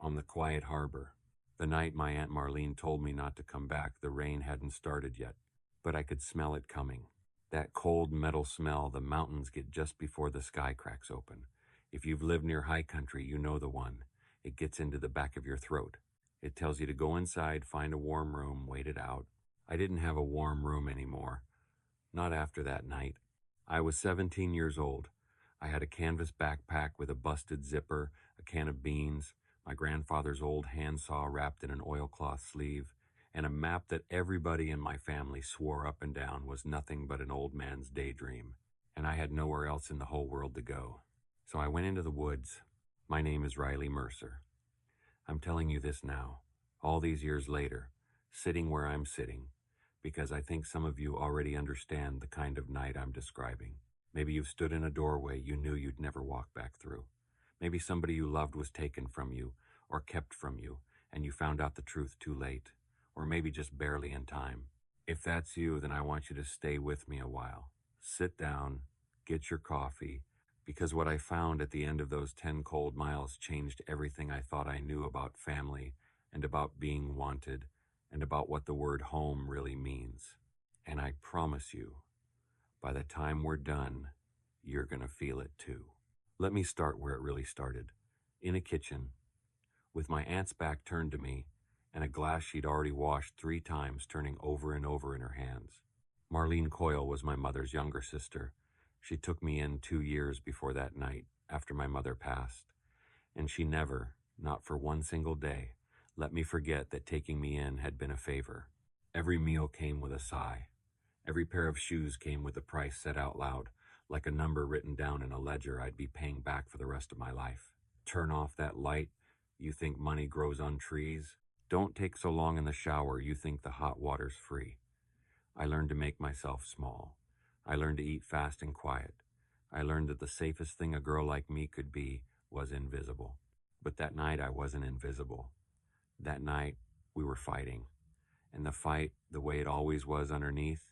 on the quiet harbor. The night my Aunt Marlene told me not to come back, the rain hadn't started yet, but I could smell it coming. That cold metal smell the mountains get just before the sky cracks open. If you've lived near high country, you know the one. It gets into the back of your throat. It tells you to go inside, find a warm room, wait it out. I didn't have a warm room anymore. Not after that night. I was 17 years old. I had a canvas backpack with a busted zipper, a can of beans, my grandfather's old handsaw wrapped in an oilcloth sleeve, and a map that everybody in my family swore up and down was nothing but an old man's daydream, and I had nowhere else in the whole world to go. So I went into the woods. My name is Riley Mercer. I'm telling you this now, all these years later, sitting where I'm sitting, because I think some of you already understand the kind of night I'm describing. Maybe you've stood in a doorway you knew you'd never walk back through. Maybe somebody you loved was taken from you or kept from you, and you found out the truth too late, or maybe just barely in time. If that's you, then I want you to stay with me a while. Sit down, get your coffee, because what I found at the end of those 10 cold miles changed everything I thought I knew about family and about being wanted and about what the word home really means. And I promise you, by the time we're done, you're going to feel it too. Let me start where it really started, in a kitchen, with my aunt's back turned to me and a glass she'd already washed 3 times turning over and over in her hands. Marlene Coyle was my mother's younger sister. She took me in 2 years before that night, after my mother passed, and she never, not for one single day, let me forget that taking me in had been a favor. Every meal came with a sigh. Every pair of shoes came with a price said out loud, like a number written down in a ledger I'd be paying back for the rest of my life. Turn off that light, you think money grows on trees? Don't take so long in the shower, you think the hot water's free. I learned to make myself small. I learned to eat fast and quiet. I learned that the safest thing a girl like me could be was invisible. But that night I wasn't invisible. That night we were fighting. And the fight, the way it always was underneath,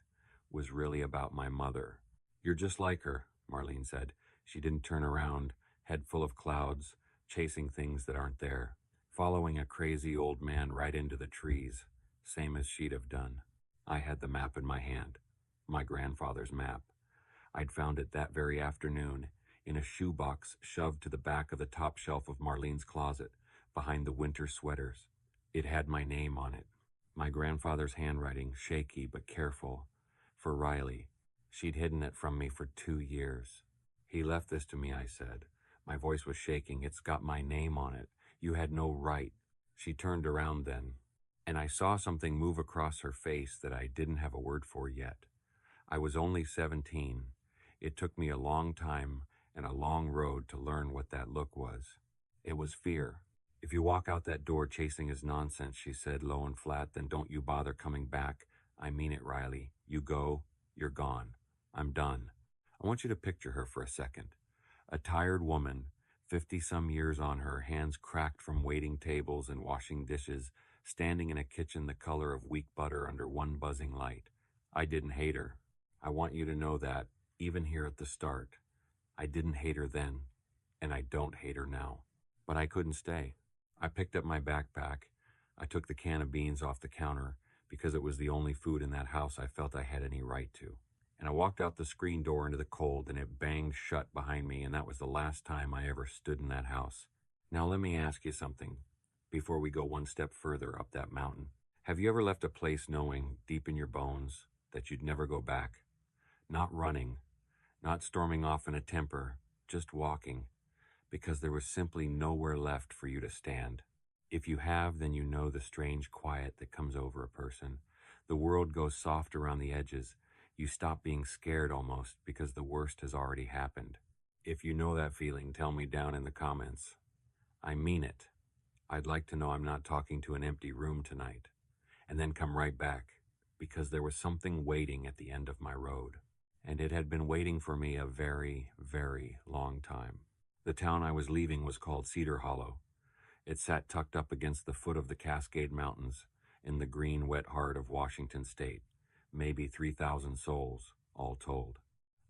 was really about my mother. You're just like her, Marlene said. She didn't turn around, head full of clouds, chasing things that aren't there, following a crazy old man right into the trees, same as she'd have done. I had the map in my hand, my grandfather's map. I'd found it that very afternoon, in a shoebox shoved to the back of the top shelf of Marlene's closet, behind the winter sweaters. It had my name on it, my grandfather's handwriting, shaky but careful, for Riley. She'd hidden it from me for 2 years. He left this to me, I said. My voice was shaking. It's got my name on it. You had no right. She turned around then, and I saw something move across her face that I didn't have a word for yet. I was only 17. It took me a long time and a long road to learn what that look was. It was fear. If you walk out that door chasing his nonsense, she said, low and flat, then don't you bother coming back. I mean it, Riley. You go, you're gone. I'm done. I want you to picture her for a second. A tired woman, 50-some years on her, hands cracked from waiting tables and washing dishes, standing in a kitchen the color of weak butter under one buzzing light. I didn't hate her. I want you to know that, even here at the start. I didn't hate her then, and I don't hate her now. But I couldn't stay. I picked up my backpack. I took the can of beans off the counter because it was the only food in that house I felt I had any right to. And I walked out the screen door into the cold, and it banged shut behind me, and that was the last time I ever stood in that house. Now let me ask you something before we go one step further up that mountain. Have you ever left a place knowing, deep in your bones, that you'd never go back? Not running, not storming off in a temper, just walking, because there was simply nowhere left for you to stand. If you have, then you know the strange quiet that comes over a person. The world goes soft around the edges. You stop being scared almost because the worst has already happened. If you know that feeling, tell me down in the comments. I mean it. I'd like to know I'm not talking to an empty room tonight. And then come right back, because there was something waiting at the end of my road. And it had been waiting for me a very, very long time. The town I was leaving was called Cedar Hollow. It sat tucked up against the foot of the Cascade Mountains in the green, wet heart of Washington State. Maybe 3,000 souls, all told.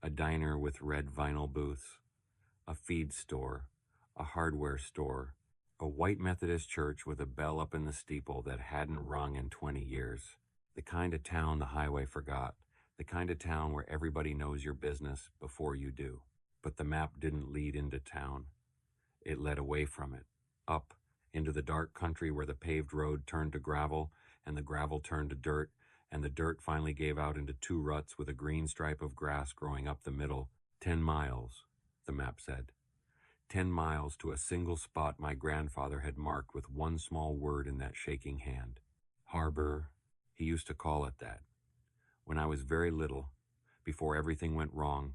A diner with red vinyl booths, a feed store, a hardware store, A white Methodist church with a bell up in the steeple that hadn't rung in 20 years. The kind of town the highway forgot. The kind of town where everybody knows your business before you do. But the map didn't lead into town. It led away from it, up into the dark country where the paved road turned to gravel, and the gravel turned to dirt, and the dirt finally gave out into two ruts with a green stripe of grass growing up the middle. 10 miles, the map said. 10 miles to a single spot my grandfather had marked with one small word in that shaking hand. Harbor, he used to call it that. When I was very little, before everything went wrong,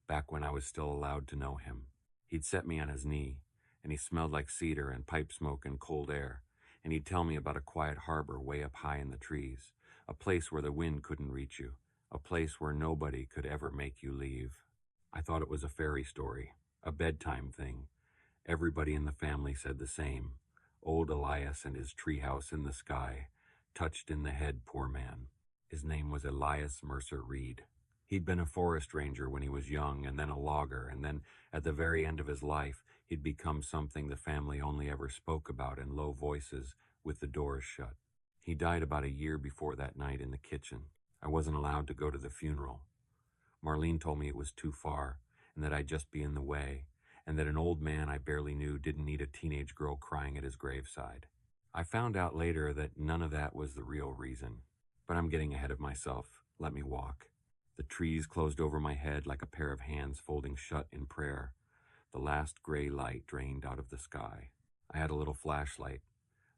back when I was still allowed to know him, he'd set me on his knee, and he smelled like cedar and pipe smoke and cold air, and he'd tell me about a quiet harbor way up high in the trees, a place where the wind couldn't reach you, a place where nobody could ever make you leave. I thought it was a fairy story, a bedtime thing. Everybody in the family said the same. Old Elias and his treehouse in the sky, touched in the head, poor man. His name was Elias Mercer Reed. He'd been a forest ranger when he was young, and then a logger, and then at the very end of his life, he'd become something the family only ever spoke about in low voices with the doors shut. He died about a year before that night in the kitchen. I wasn't allowed to go to the funeral. Marlene told me it was too far, and that I'd just be in the way, and that an old man I barely knew didn't need a teenage girl crying at his graveside. I found out later that none of that was the real reason. But I'm getting ahead of myself. Let me walk. The trees closed over my head like a pair of hands folding shut in prayer. The last gray light drained out of the sky. I had a little flashlight,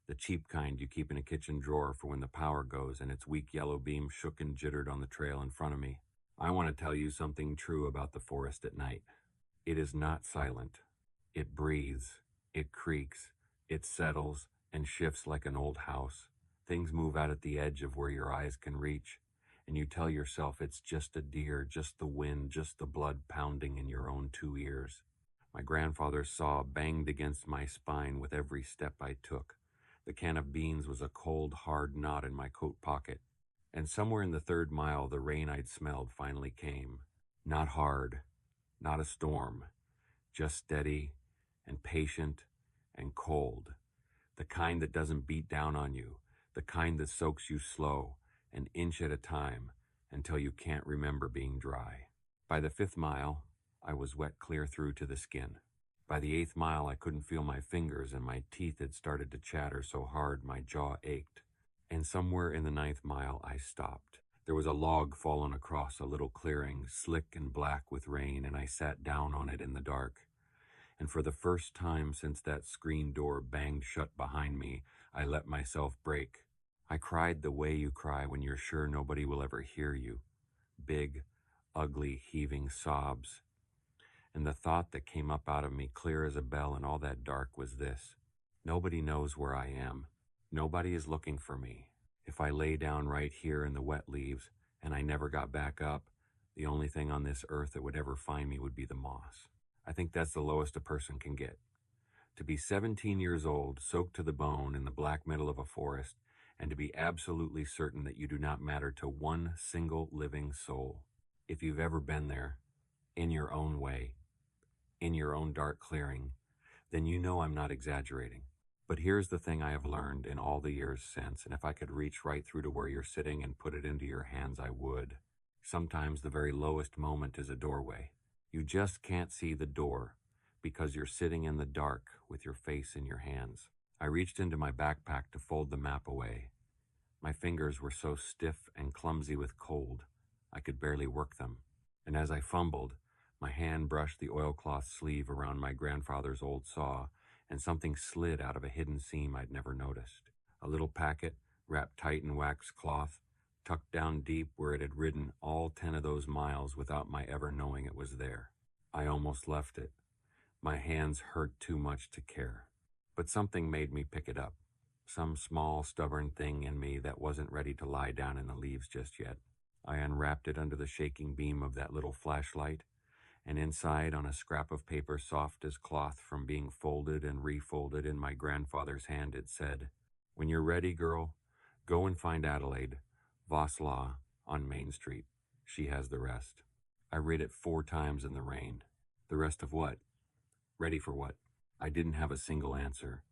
the cheap kind you keep in a kitchen drawer for when the power goes, and its weak yellow beam shook and jittered on the trail in front of me. I want to tell you something true about the forest at night. It is not silent. It breathes. It creaks. It settles and shifts like an old house. Things move out at the edge of where your eyes can reach, and you tell yourself it's just a deer, just the wind, just the blood pounding in your own 2 ears. My grandfather's saw banged against my spine with every step I took. The can of beans was a cold, hard knot in my coat pocket. And somewhere in the 3rd mile, the rain I'd smelled finally came. Not hard, not a storm, just steady and patient and cold. The kind that doesn't beat down on you, the kind that soaks you slow, an inch at a time, until you can't remember being dry. By the 5th mile, I was wet clear through to the skin. By the 8th mile, I couldn't feel my fingers, and my teeth had started to chatter so hard my jaw ached. And somewhere in the 9th mile, I stopped. There was a log fallen across a little clearing, slick and black with rain, and I sat down on it in the dark. And for the first time since that screen door banged shut behind me, I let myself break. I cried the way you cry when you're sure nobody will ever hear you. Big, ugly, heaving sobs. And the thought that came up out of me clear as a bell in all that dark was this: nobody knows where I am. Nobody is looking for me. If I lay down right here in the wet leaves and I never got back up, the only thing on this earth that would ever find me would be the moss. I think that's the lowest a person can get. To be 17 years old, soaked to the bone in the black middle of a forest, and to be absolutely certain that you do not matter to one single living soul. If you've ever been there, in your own way, in your own dark clearing, then you know I'm not exaggerating. But here's the thing I have learned in all the years since, and if I could reach right through to where you're sitting and put it into your hands, I would. Sometimes the very lowest moment is a doorway. You just can't see the door because you're sitting in the dark with your face in your hands. I reached into my backpack to fold the map away. My fingers were so stiff and clumsy with cold, I could barely work them. And as I fumbled, my hand brushed the oilcloth sleeve around my grandfather's old saw, and something slid out of a hidden seam I'd never noticed. A little packet, wrapped tight in waxed cloth, tucked down deep where it had ridden all 10 of those miles without my ever knowing it was there. I almost left it. My hands hurt too much to care. But something made me pick it up. Some small, stubborn thing in me that wasn't ready to lie down in the leaves just yet. I unwrapped it under the shaking beam of that little flashlight, and inside, on a scrap of paper soft as cloth from being folded and refolded in my grandfather's hand, it said, "When you're ready, girl, go and find Adelaide, Voss Law, on Main Street. She has the rest." I read it 4 times in the rain. The rest of what? Ready for what? I didn't have a single answer.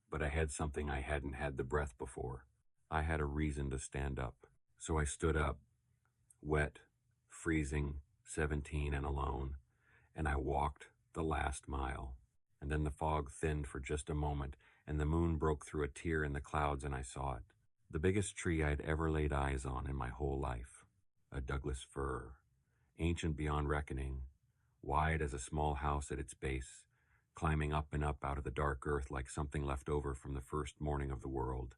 but I had something I hadn't had the breath before. I had a reason to stand up. So I stood up, wet, freezing, 17 and alone, and I walked the last mile. And then the fog thinned for just a moment, and the moon broke through a tear in the clouds, and I saw it. The biggest tree I'd ever laid eyes on in my whole life. A Douglas fir, ancient beyond reckoning, wide as a small house at its base, climbing up and up out of the dark earth like something left over from the first morning of the world,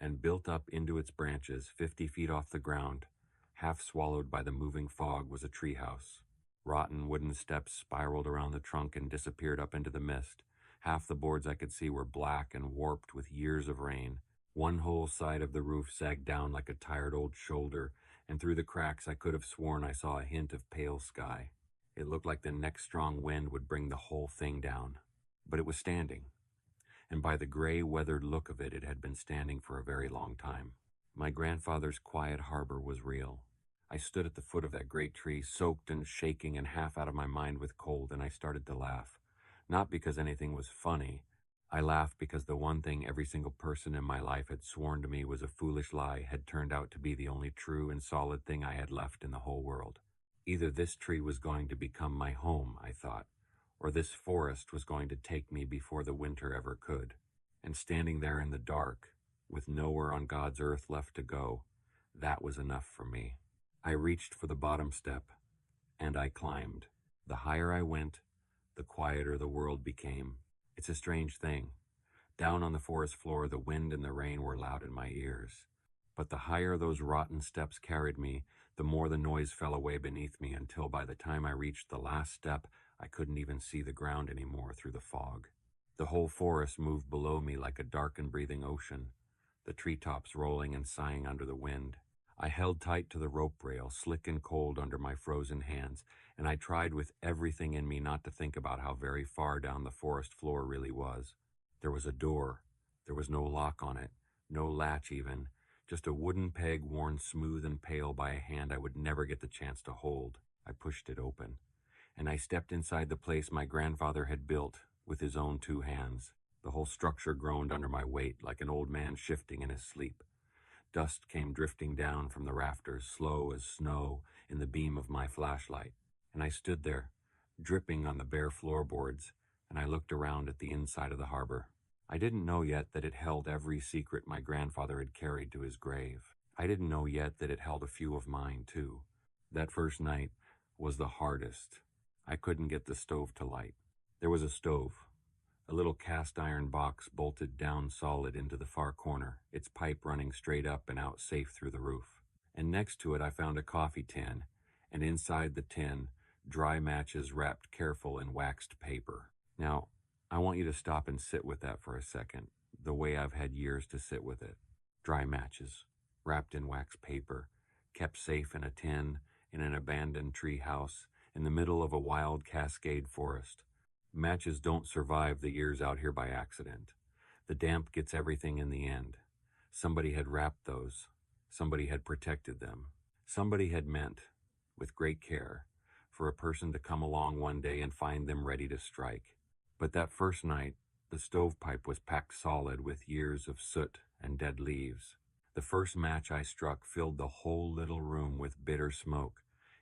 and built up into its branches 50 feet off the ground, half swallowed by the moving fog, was a treehouse. Rotten wooden steps spiraled around the trunk and disappeared up into the mist. Half the boards I could see were black and warped with years of rain. One whole side of the roof sagged down like a tired old shoulder, and through the cracks I could have sworn I saw a hint of pale sky. It looked like the next strong wind would bring the whole thing down. But it was standing, and by the gray, weathered look of it, it had been standing for a very long time. My grandfather's quiet harbor was real. I stood at the foot of that great tree, soaked and shaking and half out of my mind with cold, and I started to laugh. Not because anything was funny. I laughed because the one thing every single person in my life had sworn to me was a foolish lie had turned out to be the only true and solid thing I had left in the whole world. Either this tree was going to become my home, I thought, or this forest was going to take me before the winter ever could. And standing there in the dark, with nowhere on God's earth left to go, that was enough for me. I reached for the bottom step, and I climbed. The higher I went, the quieter the world became. It's a strange thing. Down on the forest floor, the wind and the rain were loud in my ears. But the higher those rotten steps carried me, the more the noise fell away beneath me, until by the time I reached the last step, I couldn't even see the ground anymore through the fog. The whole forest moved below me like a dark and breathing ocean, the treetops rolling and sighing under the wind. I held tight to the rope rail, slick and cold under my frozen hands, and I tried with everything in me not to think about how very far down the forest floor really was. There was a door. There was no lock on it, no latch even, just a wooden peg worn smooth and pale by a hand I would never get the chance to hold. I pushed it open, and I stepped inside the place my grandfather had built with his own 2 hands. The whole structure groaned under my weight like an old man shifting in his sleep. Dust came drifting down from the rafters, slow as snow in the beam of my flashlight, and I stood there, dripping on the bare floorboards, and I looked around at the inside of the harbor. I didn't know yet that it held every secret my grandfather had carried to his grave. I didn't know yet that it held a few of mine, too. That first night was the hardest. I couldn't get the stove to light. There was a stove, a little cast iron box bolted down solid into the far corner, its pipe running straight up and out safe through the roof. And next to it I found a coffee tin, and inside the tin, dry matches wrapped careful in waxed paper. Now, I want you to stop and sit with that for a second, the way I've had years to sit with it. Dry matches, wrapped in wax paper, kept safe in a tin, in an abandoned tree house, in the middle of a wild cascade forest. Matches don't survive the years out here by accident. The damp gets everything in the end. Somebody had wrapped those. Somebody had protected them. Somebody had meant, with great care, for a person to come along one day and find them ready to strike. But that first night, the stovepipe was packed solid with years of soot and dead leaves. The first match I struck filled the whole little room with bitter smoke,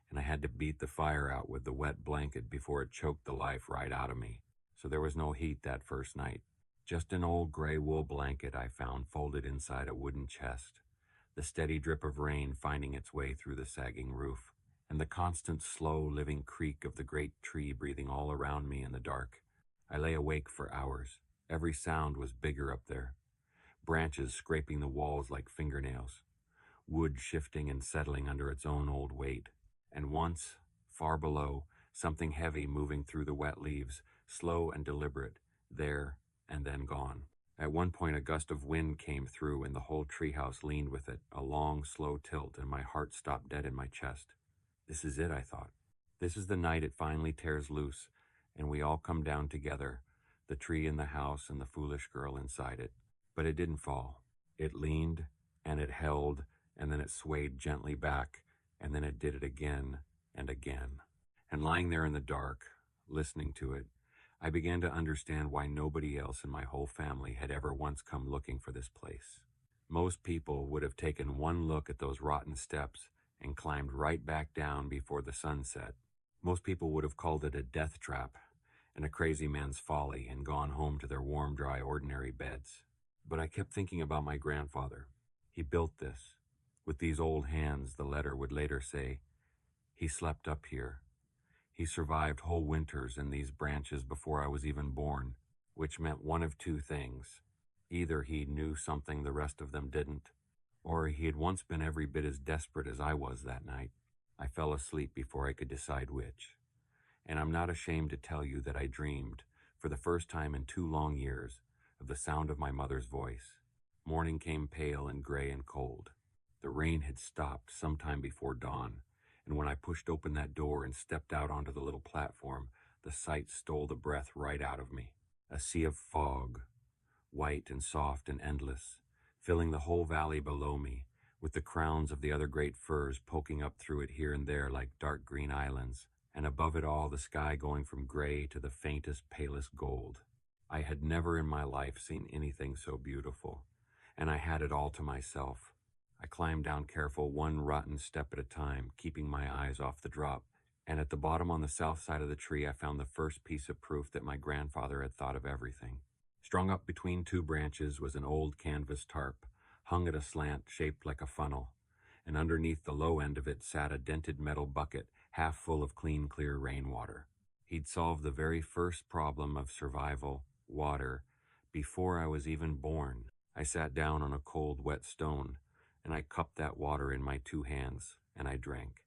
and I had to beat the fire out with the wet blanket before it choked the life right out of me. So there was no heat that first night. Just an old gray wool blanket I found folded inside a wooden chest, the steady drip of rain finding its way through the sagging roof, and the constant slow living creak of the great tree breathing all around me in the dark. I lay awake for hours. Every sound was bigger up there. Branches scraping the walls like fingernails, wood shifting and settling under its own old weight. And once, far below, something heavy moving through the wet leaves, slow and deliberate, there and then gone. At one point a gust of wind came through and the whole treehouse leaned with it, a long, slow tilt, and my heart stopped dead in my chest. This is it, I thought. This is the night it finally tears loose, and we all come down together, the tree in the house and the foolish girl inside it. But it didn't fall. It leaned, and it held, and then it swayed gently back, and then it did it again and again. And lying there in the dark, listening to it, I began to understand why nobody else in my whole family had ever once come looking for this place. Most people would have taken one look at those rotten steps and climbed right back down before the sun set. Most people would have called it a death trap and a crazy man's folly and gone home to their warm, dry, ordinary beds. But I kept thinking about my grandfather. He built this. With these old hands, the letter would later say, he slept up here. He survived whole winters in these branches before I was even born, which meant one of two things. Either he knew something the rest of them didn't, or he had once been every bit as desperate as I was that night. I fell asleep before I could decide which. And I'm not ashamed to tell you that I dreamed, for the first time in 2 long years, of the sound of my mother's voice. Morning came pale and gray and cold. The rain had stopped sometime before dawn, and when I pushed open that door and stepped out onto the little platform, the sight stole the breath right out of me. A sea of fog, white and soft and endless, filling the whole valley below me, with the crowns of the other great firs poking up through it here and there like dark green islands, and above it all the sky going from gray to the faintest, palest gold. I had never in my life seen anything so beautiful, and I had it all to myself. I climbed down careful, one rotten step at a time, keeping my eyes off the drop, and at the bottom on the south side of the tree I found the first piece of proof that my grandfather had thought of everything. Strung up between 2 branches was an old canvas tarp, hung at a slant shaped like a funnel, and underneath the low end of it sat a dented metal bucket half full of clean, clear rainwater. He'd solved the very first problem of survival, water, before I was even born. I sat down on a cold, wet stone, and I cupped that water in my 2 hands, and I drank.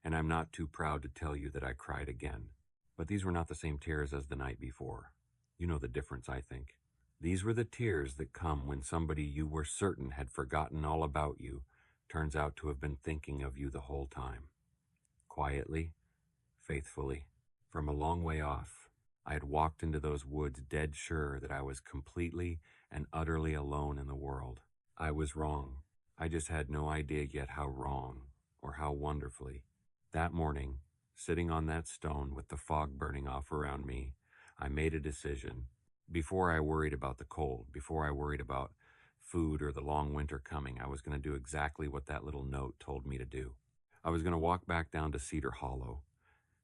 And I'm not too proud to tell you that I cried again. But these were not the same tears as the night before. You know the difference, I think. These were the tears that come when somebody you were certain had forgotten all about you turns out to have been thinking of you the whole time. Quietly, faithfully, from a long way off, I had walked into those woods dead sure that I was completely and utterly alone in the world. I was wrong. I just had no idea yet how wrong, or how wonderfully. That morning, sitting on that stone with the fog burning off around me, I made a decision. Before I worried about the cold, before I worried about food or the long winter coming, I was going to do exactly what that little note told me to do. I was going to walk back down to Cedar Hollow,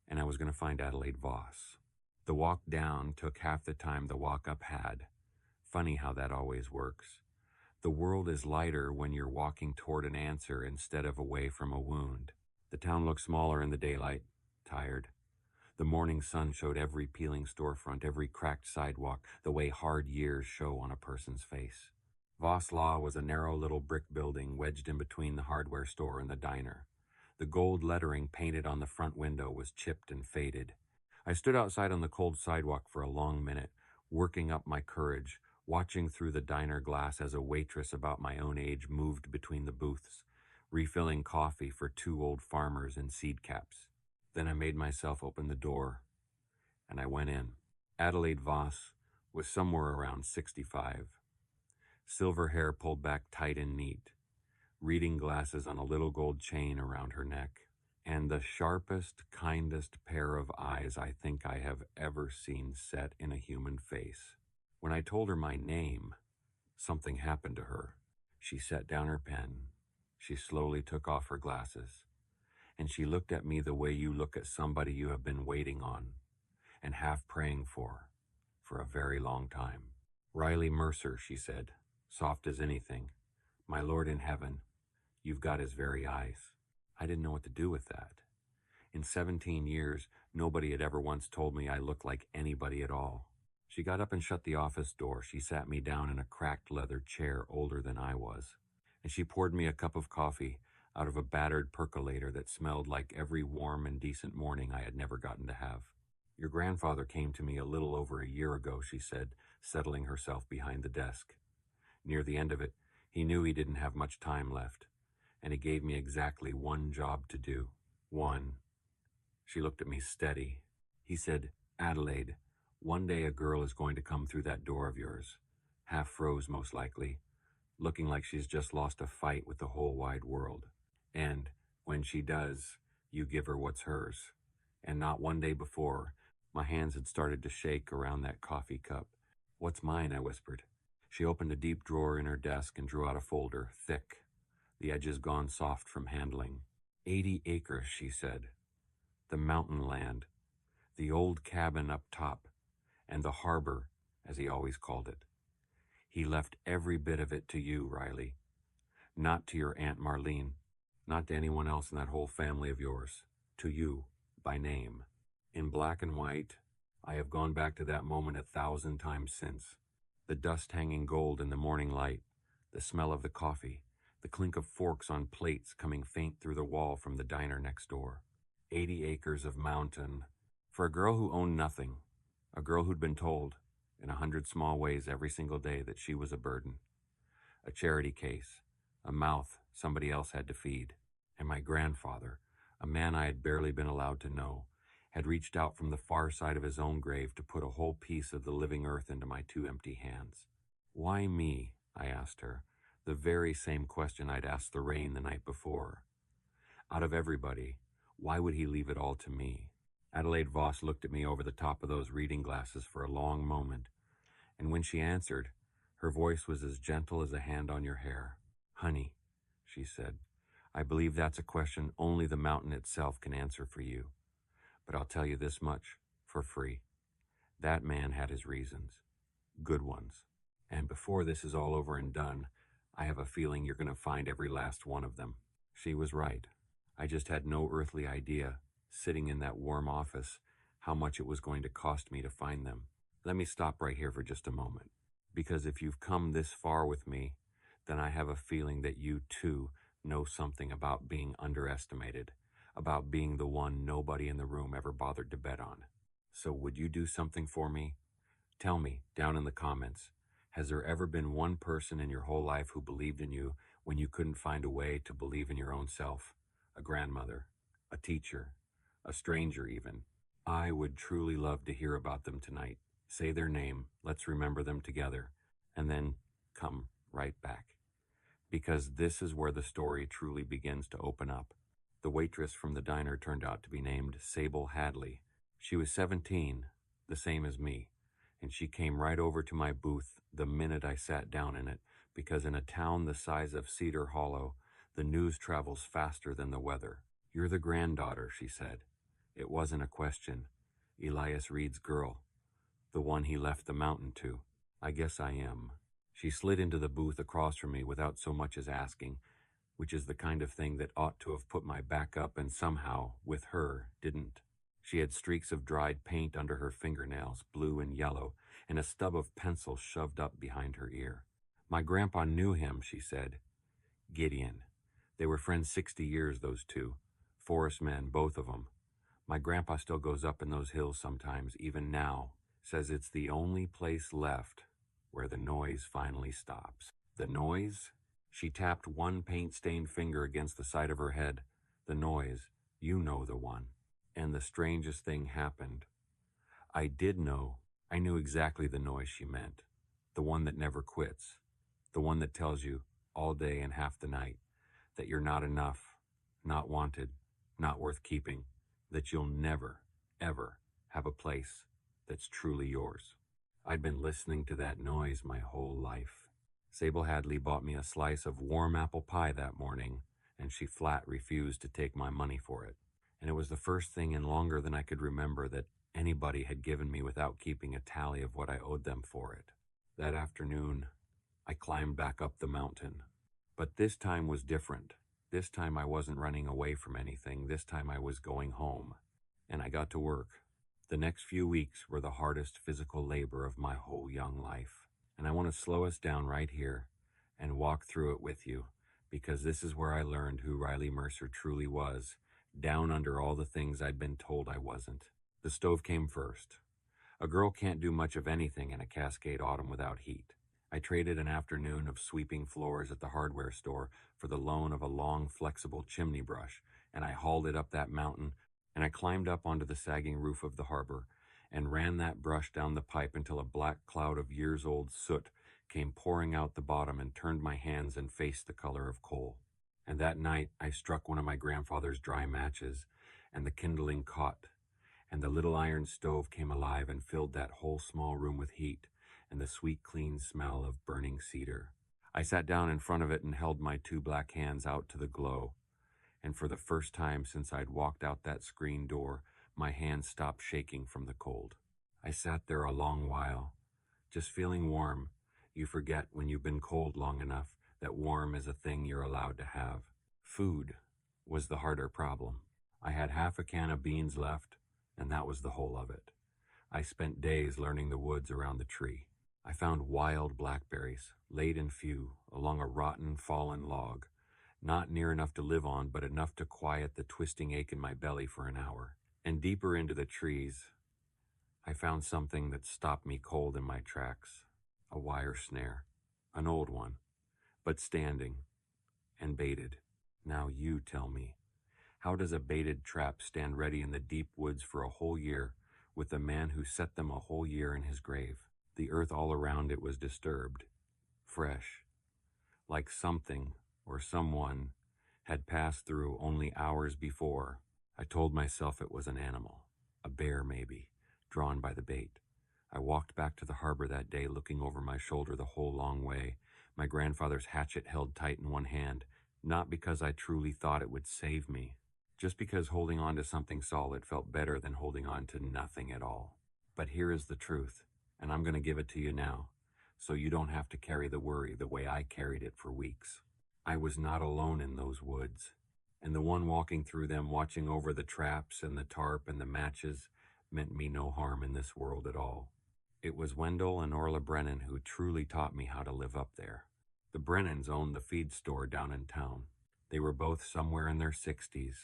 and I was going to find Adelaide Voss. The walk down took half the time the walk up had. Funny how that always works. The world is lighter when you're walking toward an answer instead of away from a wound. The town looked smaller in the daylight, tired. The morning sun showed every peeling storefront, every cracked sidewalk, the way hard years show on a person's face. Voss Law was a narrow little brick building wedged in between the hardware store and the diner. The gold lettering painted on the front window was chipped and faded. I stood outside on the cold sidewalk for a long minute, working up my courage, watching through the diner glass as a waitress about my own age moved between the booths, refilling coffee for 2 old farmers in seed caps. Then I made myself open the door, and I went in. Adelaide Voss was somewhere around 65. Silver hair pulled back tight and neat, reading glasses on a little gold chain around her neck, and the sharpest, kindest pair of eyes I think I have ever seen set in a human face. When I told her my name, something happened to her. She set down her pen. She slowly took off her glasses, and she looked at me the way you look at somebody you have been waiting on and half praying for a very long time. "Riley Mercer," she said, soft as anything. "My Lord in heaven, you've got his very eyes." I didn't know what to do with that. In 17 years, nobody had ever once told me I looked like anybody at all. She got up and shut the office door. She sat me down in a cracked leather chair older than I was, and she poured me a cup of coffee out of a battered percolator that smelled like every warm and decent morning I had never gotten to have. "Your grandfather came to me a little over a year ago," she said, settling herself behind the desk. Near the end of it, he knew he didn't have much time left, and he gave me exactly one job to do. One. She looked at me steady. He said, "Adelaide, one day a girl is going to come through that door of yours, half froze most likely, looking like she's just lost a fight with the whole wide world. And when she does, you give her what's hers. And not one day before, My hands had started to shake around that coffee cup. "What's mine?" I whispered. She opened a deep drawer in her desk and drew out a folder, thick, the edges gone soft from handling. 80 acres, she said. The mountain land, the old cabin up top, and the harbor, as he always called it. He left every bit of it to you, Riley. Not to your Aunt Marlene, not to anyone else in that whole family of yours. To you, by name. In black and white, I have gone back to that moment 1,000 times since. The dust hanging gold in the morning light, the smell of the coffee, the clink of forks on plates coming faint through the wall from the diner next door. 80 acres of mountain. For a girl who owned nothing, a girl who'd been told, in 100 small ways every single day, that she was a burden. A charity case, a mouth somebody else had to feed. And my grandfather, a man I had barely been allowed to know, had reached out from the far side of his own grave to put a whole piece of the living earth into my 2 empty hands. Why me? I asked her, the very same question I'd asked the rain the night before. Out of everybody, why would he leave it all to me? Adelaide Voss looked at me over the top of those reading glasses for a long moment, and when she answered, her voice was as gentle as a hand on your hair. "Honey," she said, "I believe that's a question only the mountain itself can answer for you. But I'll tell you this much, for free. That man had his reasons. Good ones. And before this is all over and done, I have a feeling you're going to find every last one of them." She was right. I just had no earthly idea, sitting in that warm office, how much it was going to cost me to find them. Let me stop right here for just a moment. Because if you've come this far with me, then I have a feeling that you, too, know something about being underestimated, about being the one nobody in the room ever bothered to bet on. So would you do something for me? Tell me, down in the comments, has there ever been one person in your whole life who believed in you when you couldn't find a way to believe in your own self? A grandmother, a teacher, a stranger even. I would truly love to hear about them tonight. Say their name, let's remember them together, and then come right back. Because this is where the story truly begins to open up. The waitress from the diner turned out to be named Sable Hadley. She was 17, the same as me, and she came right over to my booth the minute I sat down in it, because in a town the size of Cedar Hollow, the news travels faster than the weather. "You're the granddaughter," she said. It wasn't a question. Elias Reed's girl. The one he left the mountain to. "I guess I am." She slid into the booth across from me without so much as asking, which is the kind of thing that ought to have put my back up and somehow, with her, didn't. She had streaks of dried paint under her fingernails, blue and yellow, and a stub of pencil shoved up behind her ear. "My grandpa knew him," she said. "Gideon. They were friends 60 years, those two. Forest men, both of them. My grandpa still goes up in those hills sometimes, even now. Says it's the only place left where the noise finally stops." The noise? She tapped one paint-stained finger against the side of her head. The noise. You know the one. And the strangest thing happened. I did know. I knew exactly the noise she meant. The one that never quits. The one that tells you, all day and half the night, that you're not enough, not wanted, not worth keeping, that you'll never, ever have a place that's truly yours. I'd been listening to that noise my whole life. Sable Hadley bought me a slice of warm apple pie that morning, and she flat refused to take my money for it. And it was the first thing in longer than I could remember that anybody had given me without keeping a tally of what I owed them for it. That afternoon, I climbed back up the mountain. But this time was different. This time I wasn't running away from anything. This time I was going home. And I got to work. The next few weeks were the hardest physical labor of my whole young life. And I want to slow us down right here and walk through it with you, because this is where I learned who Riley Mercer truly was, down under all the things I'd been told I wasn't. The stove came first. A girl can't do much of anything in a Cascade autumn without heat. I traded an afternoon of sweeping floors at the hardware store for the loan of a long, flexible chimney brush, and I hauled it up that mountain, and I climbed up onto the sagging roof of the harbor and ran that brush down the pipe until a black cloud of years-old soot came pouring out the bottom and turned my hands and face the color of coal. And that night I struck one of my grandfather's dry matches, and the kindling caught, and the little iron stove came alive and filled that whole small room with heat and the sweet, clean smell of burning cedar. I sat down in front of it and held my two black hands out to the glow, and for the first time since I'd walked out that screen door, my hands stopped shaking from the cold. I sat there a long while, just feeling warm. You forget when you've been cold long enough that warm is a thing you're allowed to have. Food was the harder problem. I had half a can of beans left, and that was the whole of it. I spent days learning the woods around the tree. I found wild blackberries, late and few, along a rotten, fallen log, not near enough to live on, but enough to quiet the twisting ache in my belly for an hour. And deeper into the trees, I found something that stopped me cold in my tracks. A wire snare, an old one, but standing and baited. Now you tell me, how does a baited trap stand ready in the deep woods for a whole year with the man who set them a whole year in his grave? The earth all around it was disturbed, fresh, like something or someone had passed through only hours before. I told myself it was an animal, a bear maybe, drawn by the bait. I walked back to the harbor that day, looking over my shoulder the whole long way, my grandfather's hatchet held tight in one hand, not because I truly thought it would save me, just because holding on to something solid felt better than holding on to nothing at all. But here is the truth, and I'm going to give it to you now, so you don't have to carry the worry the way I carried it for weeks. I was not alone in those woods, and the one walking through them, watching over the traps and the tarp and the matches, meant me no harm in this world at all. It was Wendell and Orla Brennan who truly taught me how to live up there. The Brennans owned the feed store down in town. They were both somewhere in their 60s,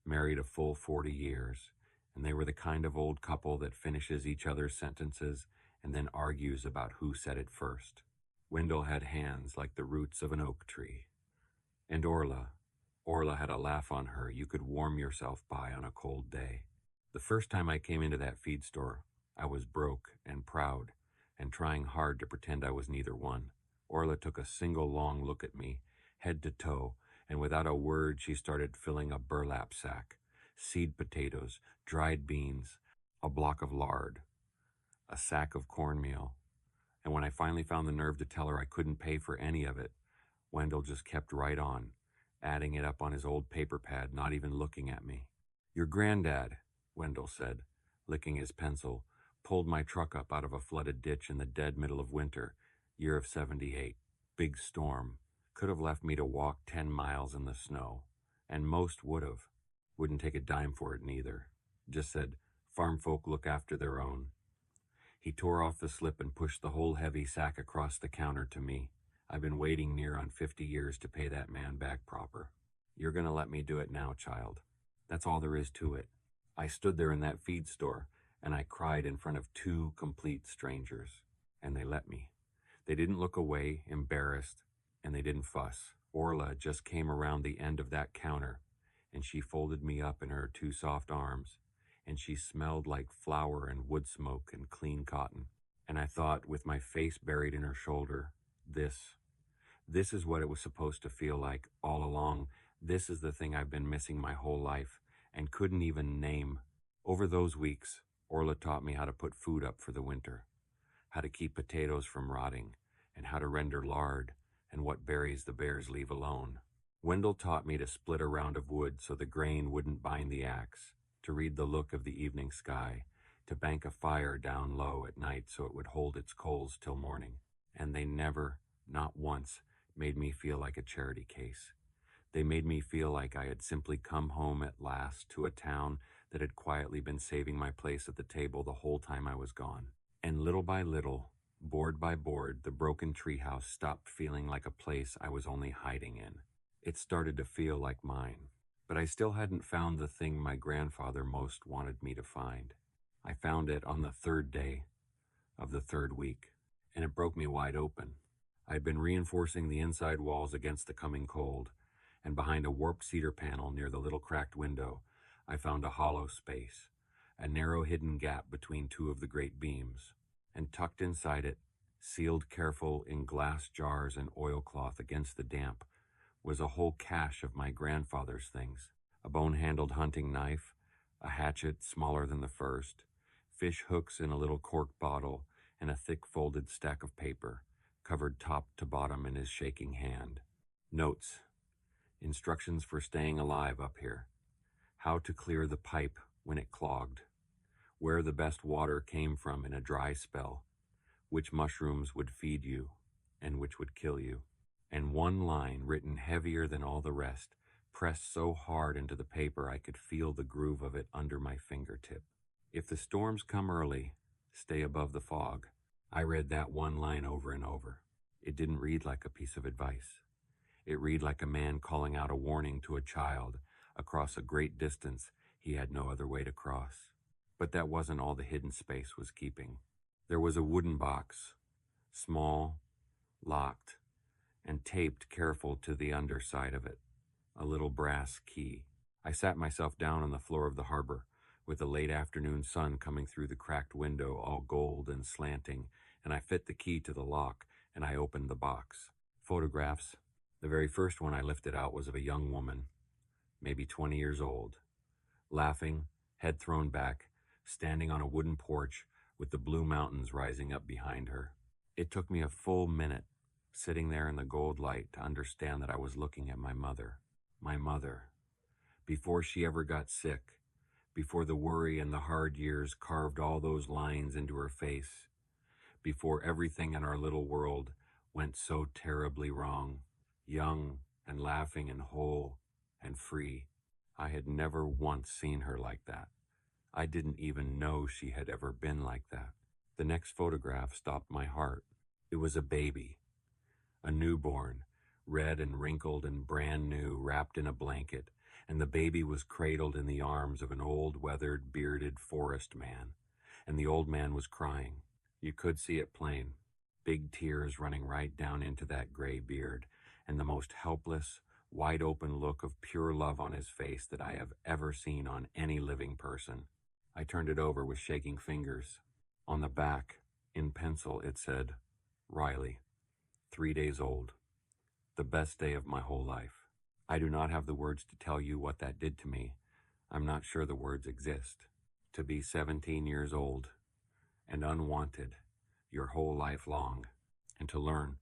married a full 40 years, and they were the kind of old couple that finishes each other's sentences and then argues about who said it first. Wendell had hands like the roots of an oak tree. And Orla had a laugh on her you could warm yourself by on a cold day. The first time I came into that feed store, I was broke and proud and trying hard to pretend I was neither one. Orla took a single long look at me, head to toe, and without a word she started filling a burlap sack, seed potatoes, dried beans, a block of lard, a sack of cornmeal. And when I finally found the nerve to tell her I couldn't pay for any of it, Wendell just kept right on, adding it up on his old paper pad, not even looking at me. Your granddad, Wendell said, licking his pencil, pulled my truck up out of a flooded ditch in the dead middle of winter, year of 78. Big storm. Could have left me to walk 10 miles in the snow. And most would have. Wouldn't take a dime for it neither. Just said, farm folk look after their own. He tore off the slip and pushed the whole heavy sack across the counter to me. I've been waiting near on 50 years to pay that man back proper. You're going to let me do it now, child. That's all there is to it. I stood there in that feed store, and I cried in front of two complete strangers, and they let me. They didn't look away, embarrassed, and they didn't fuss. Orla just came around the end of that counter, and she folded me up in her two soft arms, and she smelled like flour and wood smoke and clean cotton. And I thought, with my face buried in her shoulder, this is what it was supposed to feel like all along. This is the thing I've been missing my whole life and couldn't even name. Over those weeks, Orla taught me how to put food up for the winter, how to keep potatoes from rotting, and how to render lard, and what berries the bears leave alone. Wendell taught me to split a round of wood so the grain wouldn't bind the axe, to read the look of the evening sky, to bank a fire down low at night so it would hold its coals till morning. And they never, not once, made me feel like a charity case. They made me feel like I had simply come home at last to a town that had quietly been saving my place at the table the whole time I was gone. And little by little, board by board, the broken treehouse stopped feeling like a place I was only hiding in. It started to feel like mine. But I still hadn't found the thing my grandfather most wanted me to find. I found it on the third day of the third week, and it broke me wide open. I had been reinforcing the inside walls against the coming cold, and behind a warped cedar panel near the little cracked window, I found a hollow space, a narrow hidden gap between two of the great beams, and tucked inside it, sealed careful in glass jars and oilcloth against the damp, was a whole cache of my grandfather's things: a bone-handled hunting knife, a hatchet smaller than the first, fish hooks in a little cork bottle, and a thick folded stack of paper, covered top to bottom in his shaking hand. Notes. Instructions for staying alive up here. How to clear the pipe when it clogged. Where the best water came from in a dry spell. Which mushrooms would feed you and which would kill you. And one line written heavier than all the rest, pressed so hard into the paper I could feel the groove of it under my fingertip. If the storms come early, stay above the fog. I read that one line over and over. It didn't read like a piece of advice. It read like a man calling out a warning to a child across a great distance he had no other way to cross. But that wasn't all the hidden space was keeping. There was a wooden box, small, locked, and taped careful to the underside of it, a little brass key. I sat myself down on the floor of the harbor, with the late afternoon sun coming through the cracked window all gold and slanting, and I fit the key to the lock, and I opened the box. Photographs. The very first one I lifted out was of a young woman, maybe 20 years old, laughing, head thrown back, standing on a wooden porch with the blue mountains rising up behind her. It took me a full minute, sitting there in the gold light, to understand that I was looking at my mother. My mother. Before she ever got sick, before the worry and the hard years carved all those lines into her face, before everything in our little world went so terribly wrong, young and laughing and whole and free. I had never once seen her like that. I didn't even know she had ever been like that. The next photograph stopped my heart. It was a baby, a newborn, red and wrinkled and brand new, wrapped in a blanket, and the baby was cradled in the arms of an old, weathered, bearded forest man, and the old man was crying. You could see it plain, big tears running right down into that gray beard, and the most helpless, wide-open look of pure love on his face that I have ever seen on any living person. I turned it over with shaking fingers. On the back, in pencil, it said, Riley, 3 days old. The best day of my whole life. I do not have the words to tell you what that did to me. I'm not sure the words exist. To be 17 years old and unwanted your whole life long, and to learn,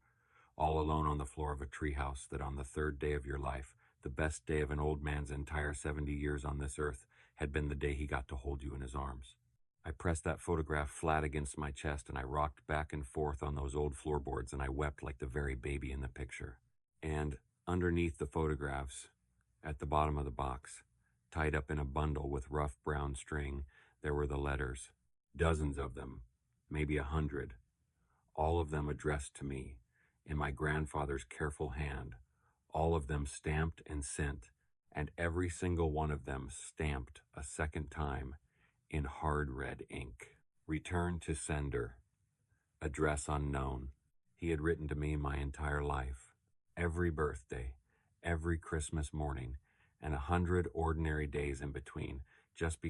all alone on the floor of a treehouse, that on the third day of your life, the best day of an old man's entire 70 years on this earth, had been the day he got to hold you in his arms. I pressed that photograph flat against my chest, and I rocked back and forth on those old floorboards, and I wept like the very baby in the picture. And underneath the photographs, at the bottom of the box, tied up in a bundle with rough brown string, there were the letters, dozens of them, maybe 100, all of them addressed to me, in my grandfather's careful hand, all of them stamped and sent, and every single one of them stamped a second time in hard red ink. Return to sender. Address unknown. He had written to me my entire life, every birthday, every Christmas morning, and 100 ordinary days in between, just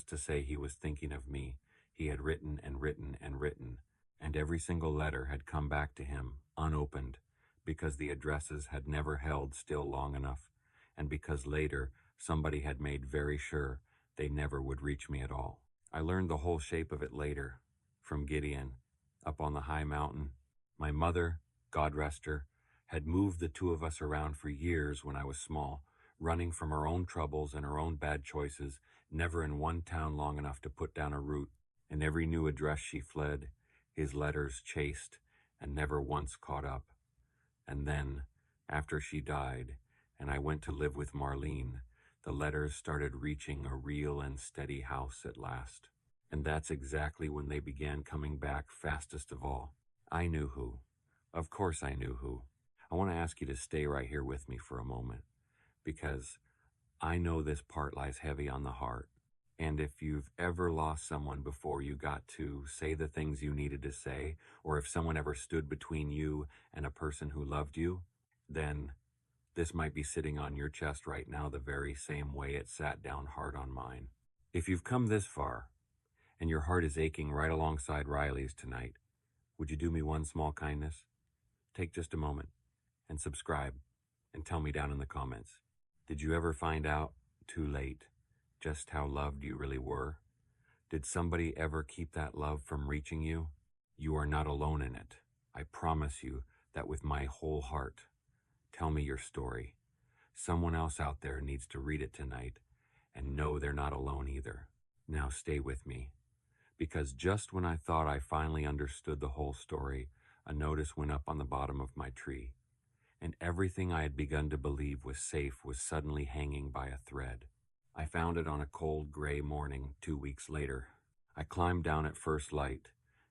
to say he was thinking of me, he had written and written and written, and every single letter had come back to him, unopened, because the addresses had never held still long enough, and because later somebody had made very sure they never would reach me at all. I learned the whole shape of it later, from Gideon, up on the high mountain. My mother, God rest her, had moved the two of us around for years when I was small, running from her own troubles and her own bad choices, never in one town long enough to put down a root, and every new address she fled, his letters chased, and never once caught up. And then, after she died, and I went to live with Marlene, the letters started reaching a real and steady house at last. And that's exactly when they began coming back fastest of all. I knew who. Of course I knew who. I want to ask you to stay right here with me for a moment, because I know this part lies heavy on the heart. And if you've ever lost someone before you got to say the things you needed to say, or if someone ever stood between you and a person who loved you, then this might be sitting on your chest right now the very same way it sat down hard on mine. If you've come this far, and your heart is aching right alongside Riley's tonight, would you do me one small kindness? Take just a moment and subscribe and tell me down in the comments. Did you ever find out too late just how loved you really were? Did somebody ever keep that love from reaching you? You are not alone in it. I promise you that with my whole heart. Tell me your story. Someone else out there needs to read it tonight and know they're not alone either. Now stay with me, because just when I thought I finally understood the whole story, a notice went up on the bottom of my tree, and everything I had begun to believe was safe was suddenly hanging by a thread. I found it on a cold gray morning 2 weeks later. I climbed down at first light,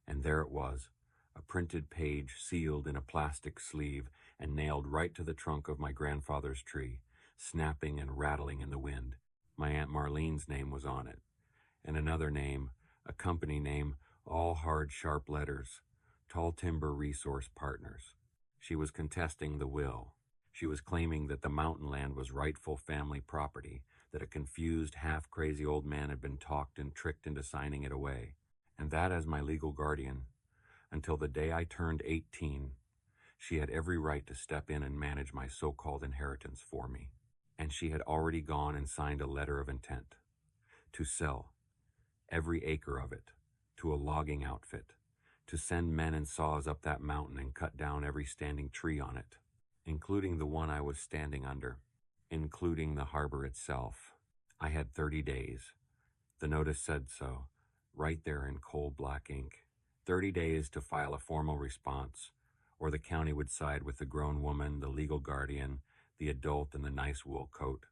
and there it was, a printed page sealed in a plastic sleeve and nailed right to the trunk of my grandfather's tree, snapping and rattling in the wind. My Aunt Marlene's name was on it, and another name, a company name, all hard, sharp letters, Tall Timber Resource Partners. She was contesting the will. She was claiming that the mountain land was rightful family property, that a confused, half-crazy old man had been talked and tricked into signing it away, and that as my legal guardian. Until the day I turned 18, she had every right to step in and manage my so-called inheritance for me. And she had already gone and signed a letter of intent to sell every acre of it to a logging outfit, to send men and saws up that mountain and cut down every standing tree on it, including the one I was standing under, including the harbor itself. I had 30 days. The notice said so, right there in coal black ink. 30 days to file a formal response, or the county would side with the grown woman, the legal guardian, the adult in the nice wool coat,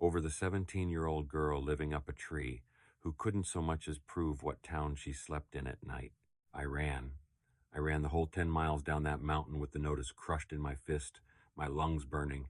over the 17-year-old girl living up a tree who couldn't so much as prove what town she slept in at night. I ran the whole 10 miles down that mountain with the notice crushed in my fist, my lungs burning,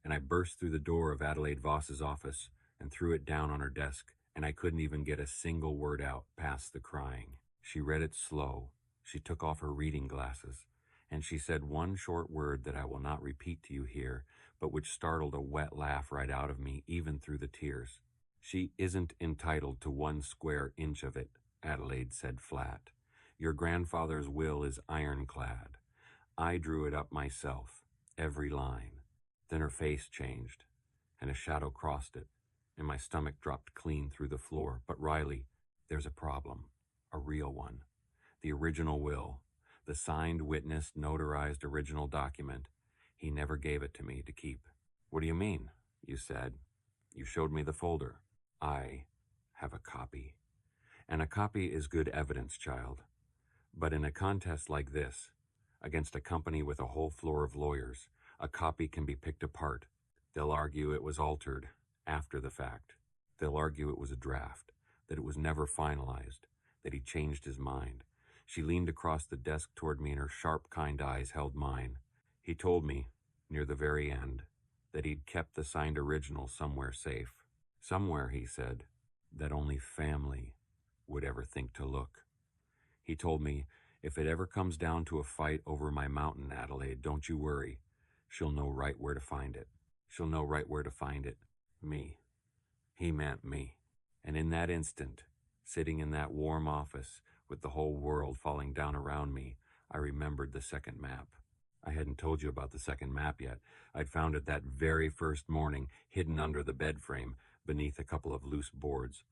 and I burst through the door of Adelaide Voss's office and threw it down on her desk, and I couldn't even get a single word out past the crying. She read it slow. She took off her reading glasses, and she said one short word that I will not repeat to you here, but which startled a wet laugh right out of me, even through the tears. She isn't entitled to 1 square inch of it, Adelaide said flat. Your grandfather's will is ironclad. I drew it up myself, every line. Then her face changed, and a shadow crossed it, and my stomach dropped clean through the floor. But Riley, there's a problem. A real one. The original will. The signed, witnessed, notarized original document. He never gave it to me to keep. What do you mean? You said. You showed me the folder. I have a copy. And a copy is good evidence, child. But in a contest like this, against a company with a whole floor of lawyers, a copy can be picked apart. They'll argue it was altered after the fact. They'll argue it was a draft, that it was never finalized, that he changed his mind. She leaned across the desk toward me and her sharp, kind eyes held mine. He told me, near the very end, that he'd kept the signed original somewhere safe. Somewhere, he said, that only family would ever think to look. He told me, if it ever comes down to a fight over my mountain, Adelaide, don't you worry. She'll know right where to find it. She'll know right where to find it. Me. He meant me. And in that instant, sitting in that warm office with the whole world falling down around me, I remembered the second map. I hadn't told you about the second map yet. I'd found it that very first morning, hidden under the bed frame, beneath a couple of loose boards.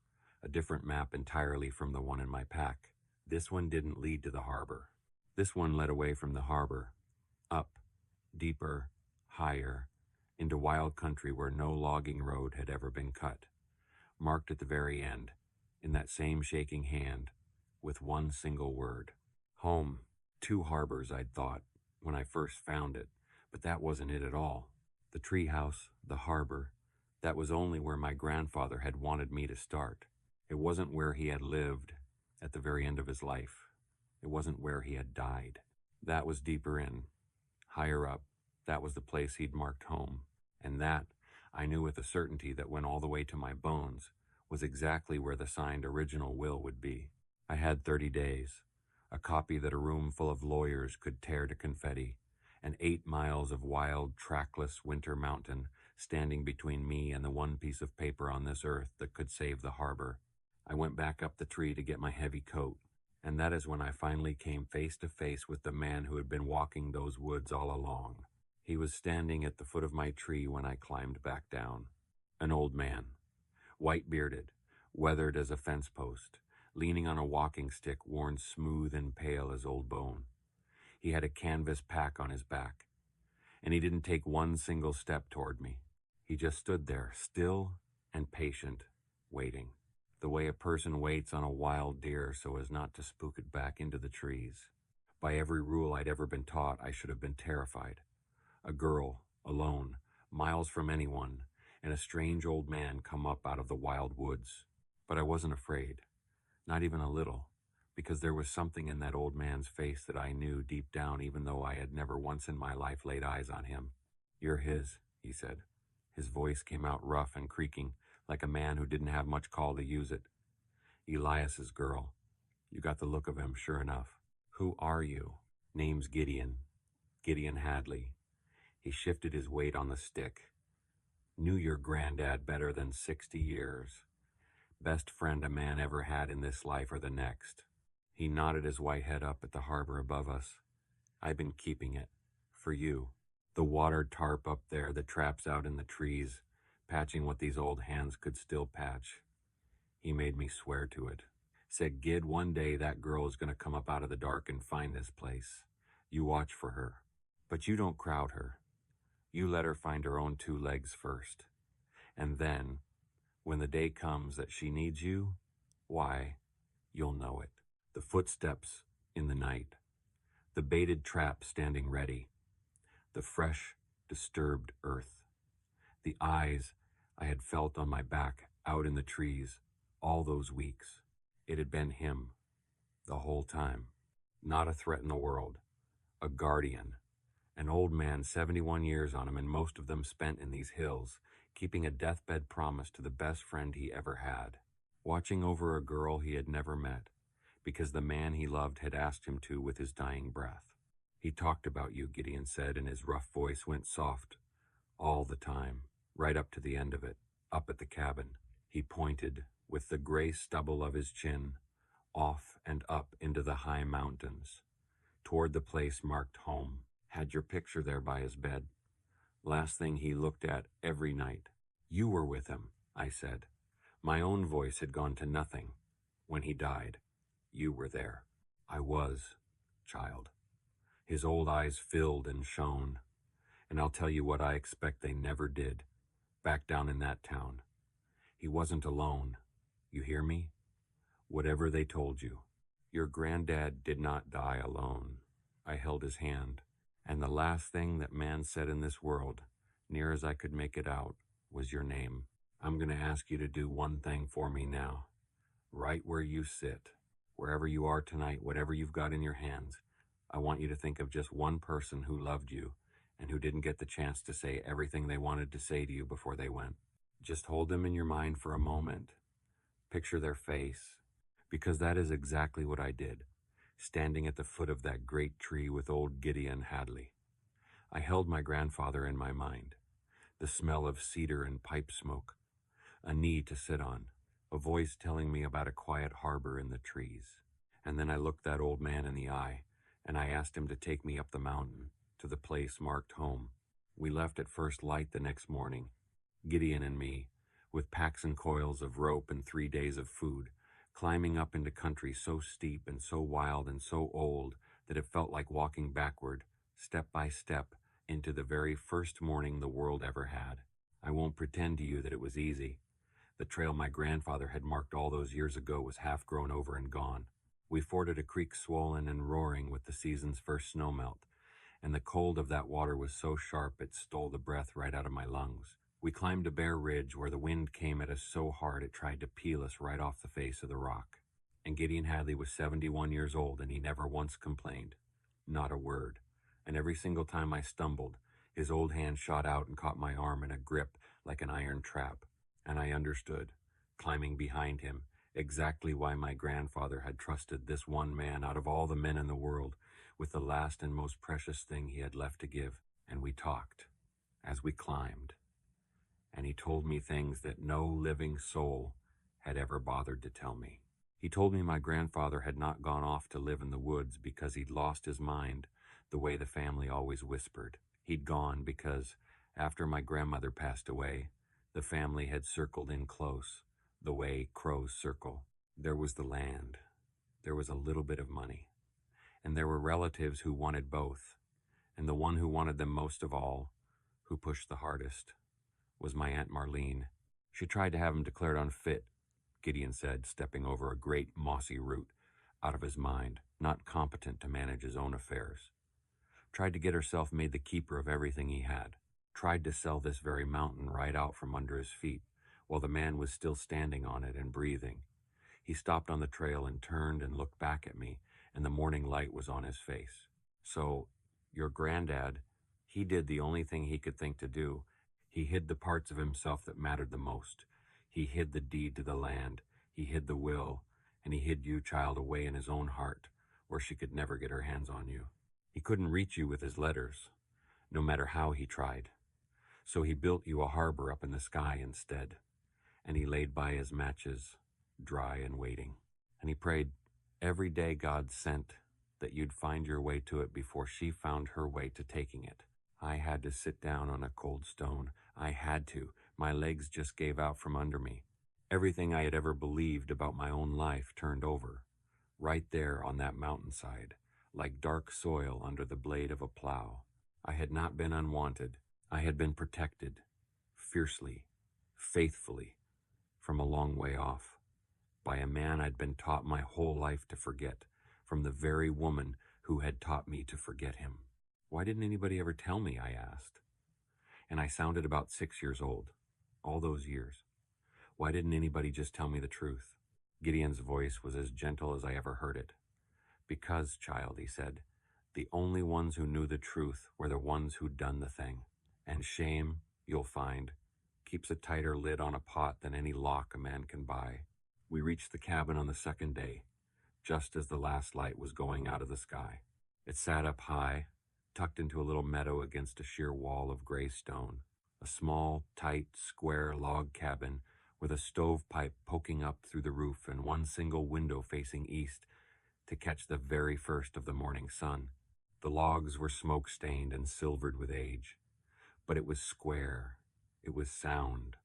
A different map entirely from the one in my pack. This one didn't lead to the harbor. This one led away from the harbor, up, deeper, higher, into wild country where no logging road had ever been cut. Marked at the very end, in that same shaking hand, with one single word. Home. 2 harbors, I'd thought, when I first found it, but that wasn't it at all. The treehouse, the harbor, that was only where my grandfather had wanted me to start. It wasn't where he had lived at the very end of his life. It wasn't where he had died. That was deeper in, higher up. That was the place he'd marked home. And that, I knew with a certainty that went all the way to my bones, was exactly where the signed original will would be. I had 30 days, a copy that a room full of lawyers could tear to confetti, and 8 miles of wild, trackless winter mountain standing between me and the one piece of paper on this earth that could save the harbor. I went back up the tree to get my heavy coat, and that is when I finally came face to face with the man who had been walking those woods all along. He was standing at the foot of my tree when I climbed back down. An old man. white-bearded, weathered as a fence post, leaning on a walking stick worn smooth and pale as old bone. He had a canvas pack on his back, and he didn't take one single step toward me. He just stood there, still and patient, waiting, the way a person waits on a wild deer so as not to spook it back into the trees. By every rule I'd ever been taught, I should have been terrified. A girl, alone, miles from anyone, and a strange old man come up out of the wild woods. But I wasn't afraid, not even a little, because there was something in that old man's face that I knew deep down, even though I had never once in my life laid eyes on him. "You're his," he said. His voice came out rough and creaking, like a man who didn't have much call to use it. "Elias's girl. You got the look of him, sure enough. Who are you?" "Name's Gideon. Gideon Hadley." He shifted his weight on the stick. "Knew your granddad better than 60 years. Best friend a man ever had in this life or the next." He nodded his white head up at the harbor above us. "I've been keeping it. For you. The watered tarp up there, the traps out in the trees, patching what these old hands could still patch." He made me swear to it. Said, "Gid, one day that girl is going to come up out of the dark and find this place. You watch for her. But you don't crowd her. You let her find her own 2 legs first. And then, when the day comes that she needs you, why, you'll know it." The footsteps in the night. The baited trap standing ready. The fresh, disturbed earth. The eyes I had felt on my back out in the trees all those weeks. It had been him the whole time. Not a threat in the world. A guardian. An old man, 71 years on him, and most of them spent in these hills, keeping a deathbed promise to the best friend he ever had. Watching over a girl he had never met, because the man he loved had asked him to with his dying breath. "He talked about you," Gideon said, and his rough voice went soft all the time, right up to the end of it, up at the cabin. He pointed, with the gray stubble of his chin, off and up into the high mountains, toward the place marked home. Had your picture there by his bed. Last thing he looked at every night. "You were with him," I said. My own voice had gone to nothing. "When he died, you were there." "I was, child." His old eyes filled and shone. "And I'll tell you what I expect they never did, back down in that town. He wasn't alone. You hear me? Whatever they told you. Your granddad did not die alone." I held his hand. "And the last thing that man said in this world, near as I could make it out, was your name. I'm going to ask you to do one thing for me now. Right where you sit, wherever you are tonight, whatever you've got in your hands, I want you to think of just one person who loved you and who didn't get the chance to say everything they wanted to say to you before they went. Just hold them in your mind for a moment. Picture their face, because that is exactly what I did, standing at the foot of that great tree with old Gideon Hadley. I held my grandfather in my mind, the smell of cedar and pipe smoke, a knee to sit on, a voice telling me about a quiet harbor in the trees. And then I looked that old man in the eye, and I asked him to take me up the mountain, to the place marked home. We left at first light the next morning, Gideon and me, with packs and coils of rope and 3 days of food, climbing up into country so steep and so wild and so old that it felt like walking backward, step by step, into the very first morning the world ever had. I won't pretend to you that it was easy. The trail my grandfather had marked all those years ago was half grown over and gone. We forded a creek swollen and roaring with the season's first snowmelt, and the cold of that water was so sharp it stole the breath right out of my lungs. We climbed a bare ridge where the wind came at us so hard it tried to peel us right off the face of the rock. And Gideon Hadley was 71 years old, and he never once complained. Not a word. And every single time I stumbled, his old hand shot out and caught my arm in a grip like an iron trap. And I understood, climbing behind him, exactly why my grandfather had trusted this one man out of all the men in the world with the last and most precious thing he had left to give. And we talked as we climbed. And he told me things that no living soul had ever bothered to tell me. He told me my grandfather had not gone off to live in the woods because he'd lost his mind, the way the family always whispered. He'd gone because, after my grandmother passed away, the family had circled in close, the way crows circle. There was the land. There was a little bit of money. And there were relatives who wanted both. And the one who wanted them most of all, who pushed the hardest, was my Aunt Marlene. She tried to have him declared unfit, Gideon said, stepping over a great mossy root, out of his mind, not competent to manage his own affairs. Tried to get herself made the keeper of everything he had. Tried to sell this very mountain right out from under his feet, while the man was still standing on it and breathing. He stopped on the trail and turned and looked back at me, and the morning light was on his face. So, your granddad, he did the only thing he could think to do. He hid the parts of himself that mattered the most. He hid the deed to the land. He hid the will. And he hid you, child, away in his own heart, where she could never get her hands on you. He couldn't reach you with his letters, no matter how he tried. So he built you a harbor up in the sky instead. And he laid by his matches, dry and waiting. And he prayed every day God sent that you'd find your way to it before she found her way to taking it. I had to sit down on a cold stone. I had to. My legs just gave out from under me. Everything I had ever believed about my own life turned over, right there on that mountainside, like dark soil under the blade of a plow. I had not been unwanted. I had been protected, fiercely, faithfully, from a long way off, by a man I'd been taught my whole life to forget, from the very woman who had taught me to forget him. Why didn't anybody ever tell me, I asked. And I sounded about 6 years old, all those years. Why didn't anybody just tell me the truth? Gideon's voice was as gentle as I ever heard it. Because, child, he said, the only ones who knew the truth were the ones who'd done the thing. And shame, you'll find, keeps a tighter lid on a pot than any lock a man can buy. We reached the cabin on the second day, just as the last light was going out of the sky. It sat up high, tucked into a little meadow against a sheer wall of gray stone. A small, tight, square log cabin with a stovepipe poking up through the roof and one single window facing east to catch the very first of the morning sun. The logs were smoke-stained and silvered with age, but it was square. It was sound.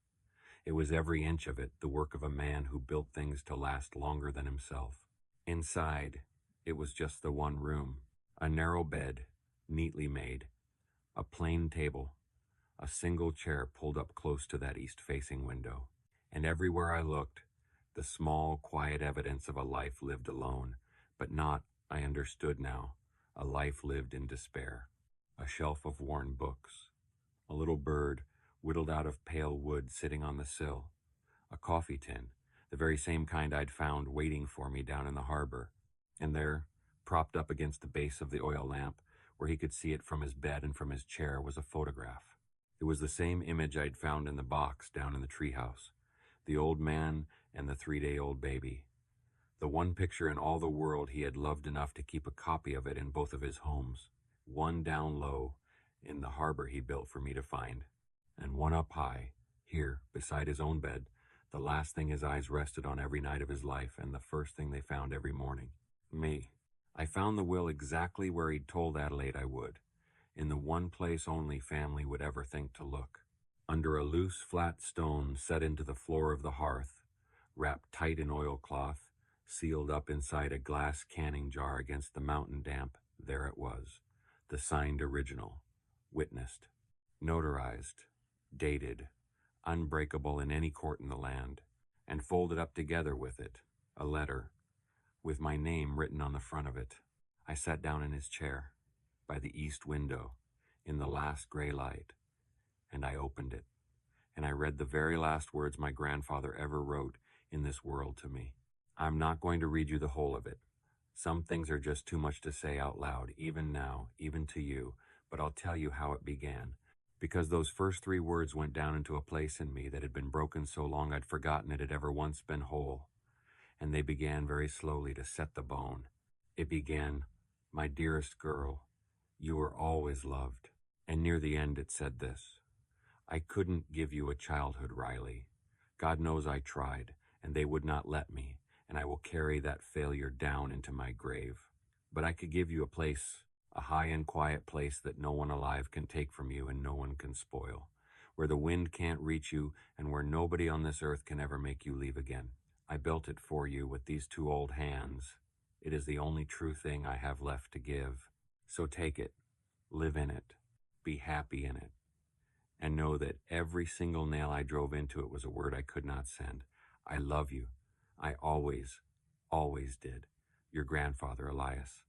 It was every inch of it the work of a man who built things to last longer than himself. Inside, it was just the one room, a narrow bed, neatly made, a plain table, a single chair pulled up close to that east-facing window. And everywhere I looked, the small, quiet evidence of a life lived alone, but not, I understood now, a life lived in despair. A shelf of worn books, a little bird whittled out of pale wood sitting on the sill, a coffee tin, the very same kind I'd found waiting for me down in the harbor, and there, propped up against the base of the oil lamp, where he could see it from his bed and from his chair, was a photograph. It was the same image I'd found in the box down in the treehouse, the old man and the 3-day-old baby. The one picture in all the world he had loved enough to keep a copy of it in both of his homes, one down low in the harbor he built for me to find, and one up high, here, beside his own bed, the last thing his eyes rested on every night of his life and the first thing they found every morning. Me. I found the will exactly where he'd told Adelaide I would, in the one place only family would ever think to look. Under a loose, flat stone set into the floor of the hearth, wrapped tight in oilcloth, sealed up inside a glass canning jar against the mountain damp, there it was, the signed original, witnessed, notarized, dated, unbreakable in any court in the land, and folded up together with it, a letter, with my name written on the front of it. I sat down in his chair, by the east window, in the last gray light, and I opened it, and I read the very last words my grandfather ever wrote in this world to me. I'm not going to read you the whole of it. Some things are just too much to say out loud, even now, even to you, but I'll tell you how it began, because those first 3 words went down into a place in me that had been broken so long I'd forgotten it had ever once been whole, and they began very slowly to set the bone. It began, "My dearest girl, you were always loved," and near the end it said this, "I couldn't give you a childhood, Riley. God knows I tried, and they would not let me, and I will carry that failure down into my grave. But I could give you a place, a high and quiet place that no one alive can take from you and no one can spoil, where the wind can't reach you and where nobody on this earth can ever make you leave again. I built it for you with these two old hands. It is the only true thing I have left to give. So take it, live in it, be happy in it, and know that every single nail I drove into it was a word I could not send. I love you. I always, always did. Your grandfather, Elias.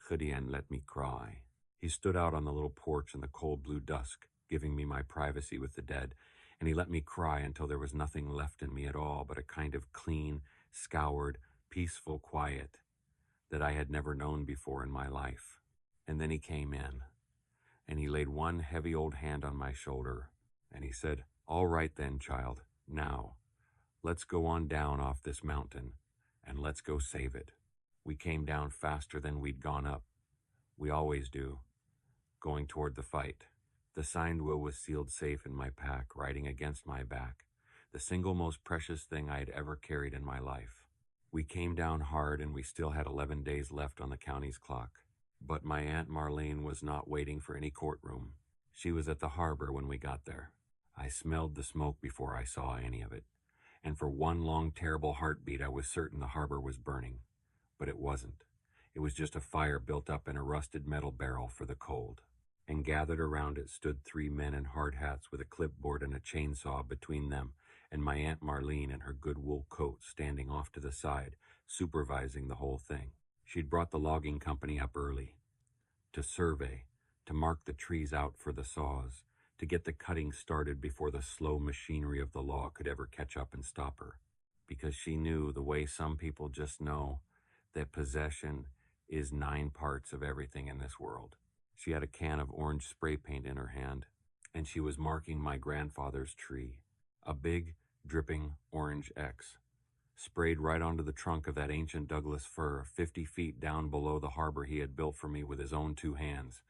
Gideon let me cry. He stood out on the little porch in the cold blue dusk, giving me my privacy with the dead, and he let me cry until there was nothing left in me at all but a kind of clean, scoured, peaceful quiet that I had never known before in my life. And then he came in, and he laid one heavy old hand on my shoulder, and he said, "All right then, child, now, let's go on down off this mountain, and let's go save it." We came down faster than we'd gone up. We always do, going toward the fight. The signed will was sealed safe in my pack, riding against my back, the single most precious thing I had ever carried in my life. We came down hard, and we still had 11 days left on the county's clock. But my Aunt Marlene was not waiting for any courtroom. She was at the harbor when we got there. I smelled the smoke before I saw any of it, and for one long, terrible heartbeat I was certain the harbor was burning. But it wasn't. It was just a fire built up in a rusted metal barrel for the cold. And gathered around it stood 3 men in hard hats with a clipboard and a chainsaw between them, and my Aunt Marlene in her good wool coat standing off to the side, supervising the whole thing. She'd brought the logging company up early to survey, to mark the trees out for the saws, to get the cutting started before the slow machinery of the law could ever catch up and stop her. Because she knew, the way some people just know, that possession is 9 parts of everything in this world. She had a can of orange spray paint in her hand, and she was marking my grandfather's tree, a big, dripping orange X, sprayed right onto the trunk of that ancient Douglas fir 50 feet down below the harbor he had built for me with his own 2 hands.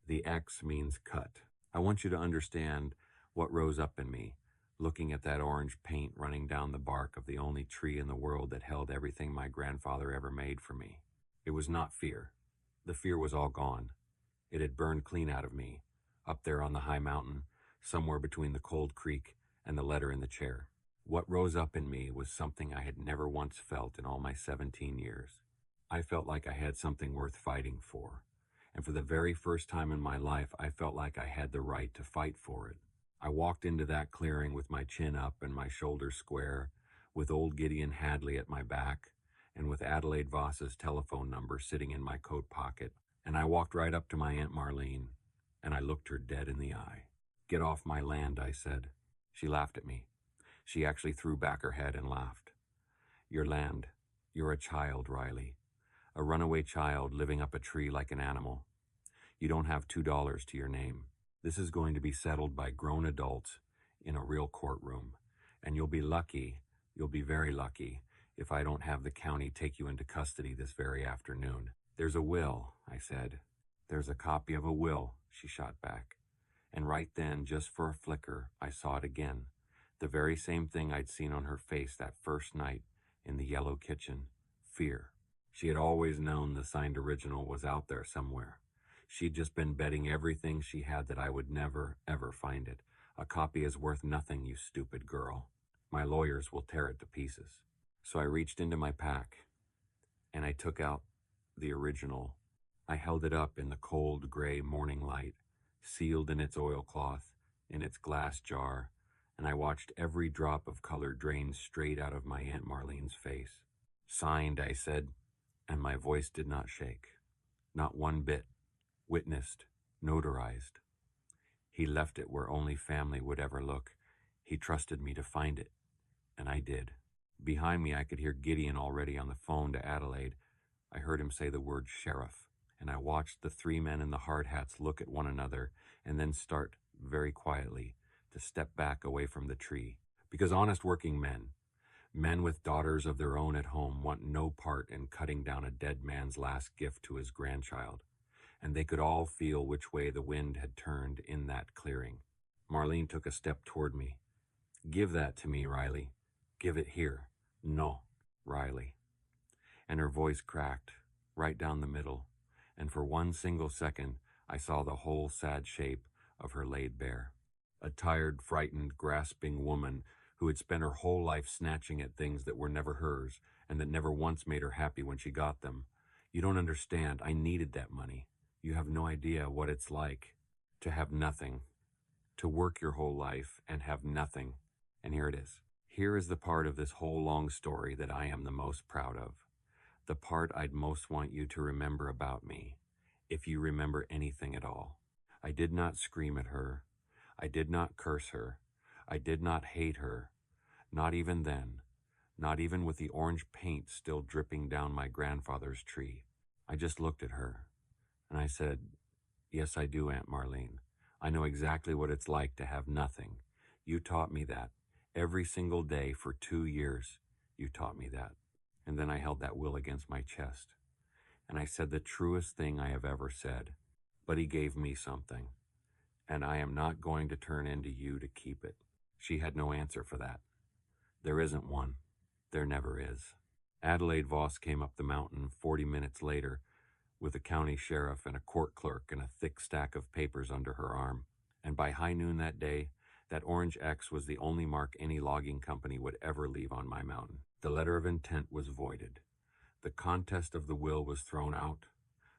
The X means cut. I want you to understand what rose up in me, looking at that orange paint running down the bark of the only tree in the world that held everything my grandfather ever made for me. It was not fear. The fear was all gone. It had burned clean out of me, up there on the high mountain, somewhere between the cold creek and the letter in the chair. What rose up in me was something I had never once felt in all my 17 years. I felt like I had something worth fighting for, and for the very first time in my life, I felt like I had the right to fight for it. I walked into that clearing with my chin up and my shoulders square, with old Gideon Hadley at my back, and with Adelaide Voss's telephone number sitting in my coat pocket, and I walked right up to my Aunt Marlene, and I looked her dead in the eye. "Get off my land," I said. She laughed at me. She actually threw back her head and laughed. "Your land. You're a child, Riley. A runaway child living up a tree like an animal. You don't have $2 to your name. This is going to be settled by grown adults in a real courtroom, and you'll be very lucky, if I don't have the county take you into custody this very afternoon." "There's a will," I said. "There's a copy of a will," she shot back. And right then, just for a flicker, I saw it again. The very same thing I'd seen on her face that first night in the yellow kitchen. Fear. She had always known the signed original was out there somewhere. She'd just been betting everything she had that I would never, ever find it. "A copy is worth nothing, you stupid girl. My lawyers will tear it to pieces." So I reached into my pack, and I took out the original. I held it up in the cold, gray morning light, sealed in its oilcloth, in its glass jar, and I watched every drop of color drain straight out of my Aunt Marlene's face. "Signed," I said, and my voice did not shake. Not one bit. Witnessed, notarized. He left it where only family would ever look. He trusted me to find it, and I did. Behind me, I could hear Gideon already on the phone to Adelaide. I heard him say the word sheriff, and I watched the 3 men in the hard hats look at one another and then start, very quietly, to step back away from the tree. Because honest working men with daughters of their own at home, want no part in cutting down a dead man's last gift to his grandchild. And they could all feel which way the wind had turned in that clearing. Marlene took a step toward me. "Give that to me, Riley. Give it here." "No, Riley." And her voice cracked, right down the middle, and for one single second I saw the whole sad shape of her laid bare. a tired, frightened, grasping woman who had spent her whole life snatching at things that were never hers and that never once made her happy when she got them. You don't understand. I needed that money. You have no idea what it's like to have nothing, to work your whole life and have nothing. And here it is. Here is the part of this whole long story that I am the most proud of. The part I'd most want you to remember about me, if you remember anything at all. I did not scream at her. I did not curse her. I did not hate her. Not even then. Not even with the orange paint still dripping down my grandfather's tree. I just looked at her, and I said, "Yes, I do, Aunt Marlene. I know exactly what it's like to have nothing. You taught me that. Every single day for 2 years, you taught me that." And then I held that will against my chest, and I said the truest thing I have ever said. But he gave me something, and I am not going to turn into you to keep it. She had no answer for that. There isn't one. There never is. Adelaide Voss came up the mountain 40 minutes later with a county sheriff and a court clerk and a thick stack of papers under her arm. And by high noon that day, that orange X was the only mark any logging company would ever leave on my mountain. The letter of intent was voided. The contest of the will was thrown out.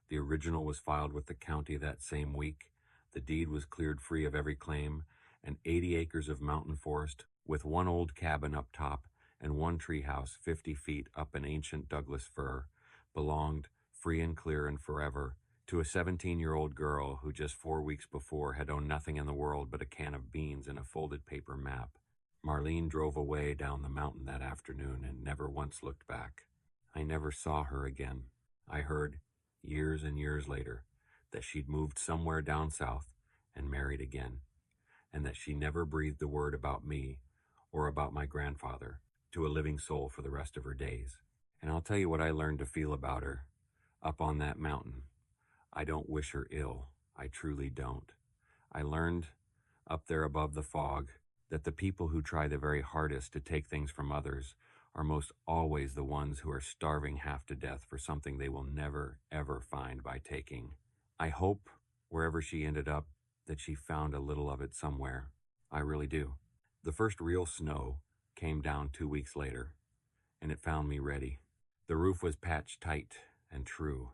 The original was filed with the county that same week. The deed was cleared free of every claim, and 80 acres of mountain forest, with one old cabin up top and one treehouse 50 feet up an ancient Douglas fir, belonged, free and clear and forever, to a 17-year-old girl who just 4 weeks before had owned nothing in the world but a can of beans and a folded paper map. Marlene drove away down the mountain that afternoon and never once looked back. I never saw her again. I heard, years and years later, that she'd moved somewhere down south and married again, and that she never breathed a word about me or about my grandfather to a living soul for the rest of her days. And I'll tell you what I learned to feel about her up on that mountain. I don't wish her ill. I truly don't. I learned up there above the fog that the people who try the very hardest to take things from others are most always the ones who are starving half to death for something they will never, ever find by taking. I hope, wherever she ended up, that she found a little of it somewhere. I really do. The first real snow came down 2 weeks later, and it found me ready. The roof was patched tight and true.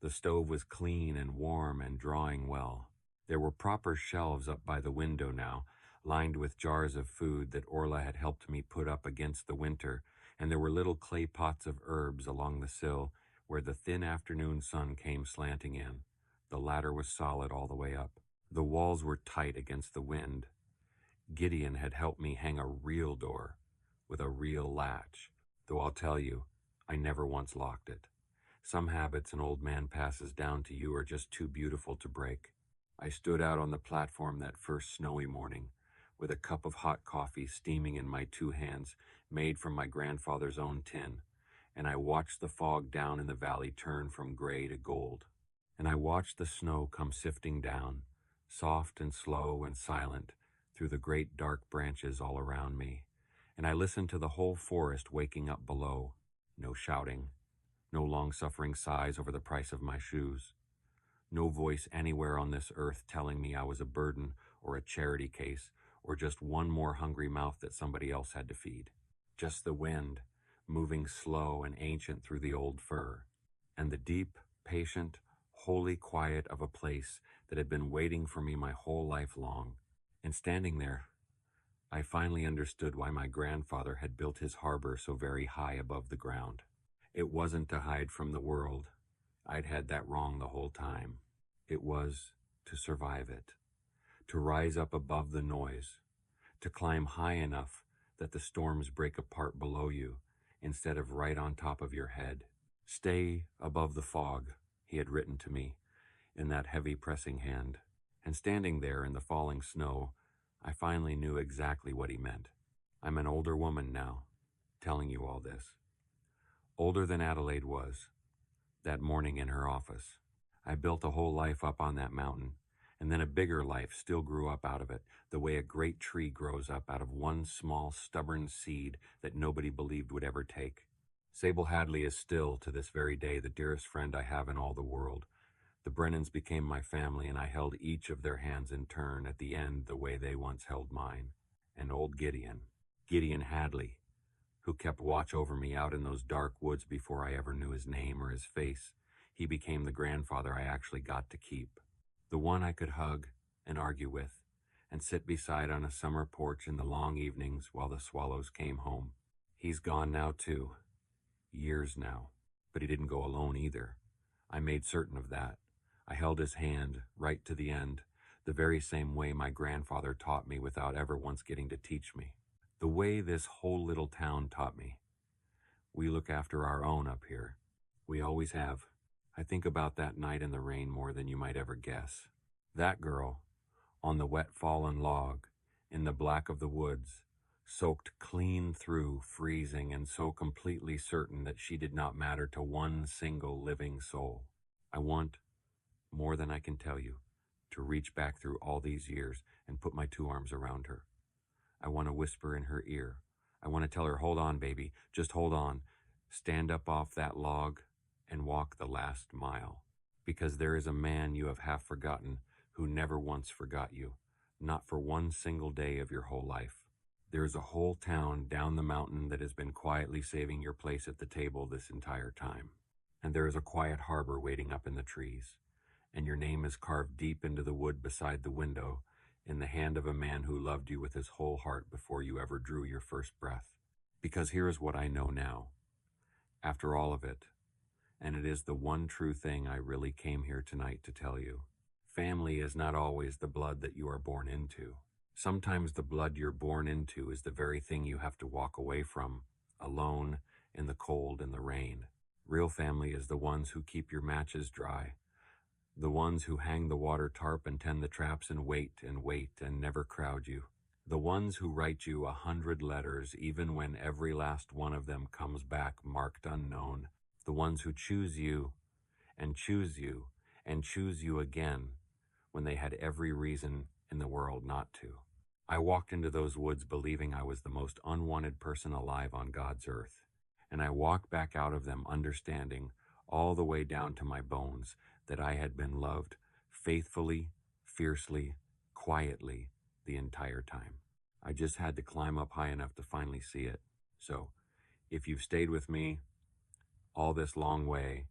The stove was clean and warm and drawing well. There were proper shelves up by the window now, lined with jars of food that Orla had helped me put up against the winter, and there were little clay pots of herbs along the sill where the thin afternoon sun came slanting in. The ladder was solid all the way up. The walls were tight against the wind. Gideon had helped me hang a real door with a real latch, though I'll tell you, I never once locked it. Some habits an old man passes down to you are just too beautiful to break. I stood out on the platform that first snowy morning, with a cup of hot coffee steaming in my 2 hands, made from my grandfather's own tin, and I watched the fog down in the valley turn from gray to gold. And I watched the snow come sifting down, soft and slow and silent, through the great dark branches all around me, and I listened to the whole forest waking up below. No shouting, no long-suffering sighs over the price of my shoes, no voice anywhere on this earth telling me I was a burden or a charity case or just one more hungry mouth that somebody else had to feed. Just the wind, moving slow and ancient through the old fir, and the deep, patient, holy quiet of a place that had been waiting for me my whole life long. And standing there, I finally understood why my grandfather had built his harbor so very high above the ground. It wasn't to hide from the world. I'd had that wrong the whole time. It was to survive it, to rise up above the noise, to climb high enough that the storms break apart below you instead of right on top of your head. Stay above the fog, he had written to me in that heavy pressing hand. And standing there in the falling snow, I finally knew exactly what he meant. I'm an older woman now, telling you all this. Older than Adelaide was, that morning in her office. I built a whole life up on that mountain, and then a bigger life still grew up out of it, the way a great tree grows up out of one small, stubborn seed that nobody believed would ever take. Sable Hadley is still, to this very day, the dearest friend I have in all the world, The Brennans became my family, and I held each of their hands in turn at the end the way they once held mine. And old Gideon Hadley, who kept watch over me out in those dark woods before I ever knew his name or his face, he became the grandfather I actually got to keep. The one I could hug and argue with and sit beside on a summer porch in the long evenings while the swallows came home. He's gone now too. Years now. But he didn't go alone either. I made certain of that. I held his hand right to the end, the very same way my grandfather taught me without ever once getting to teach me. The way this whole little town taught me. We look after our own up here. We always have. I think about that night in the rain more than you might ever guess. That girl, on the wet fallen log, in the black of the woods, soaked clean through, freezing and so completely certain that she did not matter to one single living soul. I want, more than I can tell you, to reach back through all these years and put my 2 arms around her. I want to whisper in her ear. I want to tell her, hold on, baby, just hold on. Stand up off that log and walk the last mile. Because there is a man you have half forgotten who never once forgot you, not for one single day of your whole life. There is a whole town down the mountain that has been quietly saving your place at the table this entire time. And there is a quiet harbor waiting up in the trees. And your name is carved deep into the wood beside the window in the hand of a man who loved you with his whole heart before you ever drew your first breath. Because here is what I know now, after all of it, and it is the one true thing I really came here tonight to tell you. Family is not always the blood that you are born into. Sometimes the blood you're born into is the very thing you have to walk away from, alone, in the cold and the rain. Real family is the ones who keep your matches dry, the ones who hang the water tarp and tend the traps and wait and never crowd you. The ones who write you 100 letters even when every last one of them comes back marked unknown. The ones who choose you and choose you and choose you again when they had every reason in the world not to. I walked into those woods believing I was the most unwanted person alive on God's earth, and I walked back out of them understanding all the way down to my bones that I had been loved faithfully, fiercely, quietly the entire time. I just had to climb up high enough to finally see it. So, if you've stayed with me all this long way,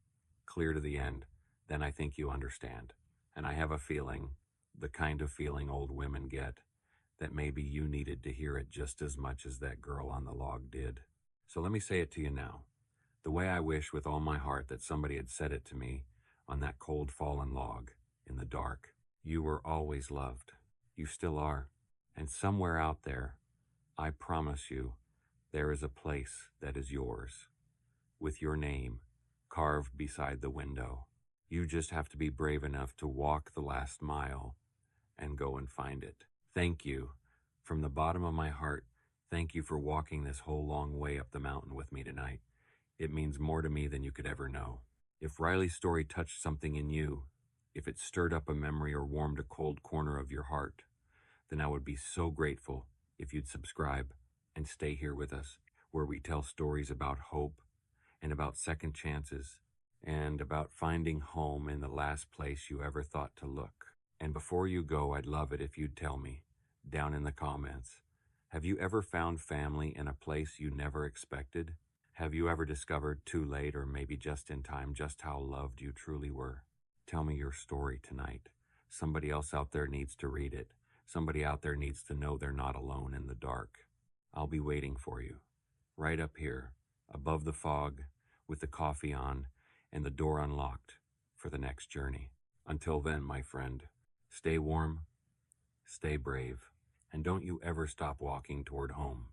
clear to the end, then I think you understand. And I have a feeling, the kind of feeling old women get, that maybe you needed to hear it just as much as that girl on the log did. So let me say it to you now, the way I wish with all my heart that somebody had said it to me on that cold fallen log in the dark. You were always loved. You still are. And somewhere out there, I promise you, there is a place that is yours, with your name carved beside the window. You just have to be brave enough to walk the last mile and go and find it. Thank you. From the bottom of my heart, thank you for walking this whole long way up the mountain with me tonight. It means more to me than you could ever know. If Riley's story touched something in you, if it stirred up a memory or warmed a cold corner of your heart, then I would be so grateful if you'd subscribe and stay here with us, where we tell stories about hope and about second chances and about finding home in the last place you ever thought to look. And before you go, I'd love it if you'd tell me, down in the comments, have you ever found family in a place you never expected? Have you ever discovered too late, or maybe just in time, just how loved you truly were? Tell me your story tonight. Somebody else out there needs to read it. Somebody out there needs to know they're not alone in the dark. I'll be waiting for you, right up here, above the fog, with the coffee on and the door unlocked for the next journey. Until then, my friend, stay warm, stay brave, and don't you ever stop walking toward home.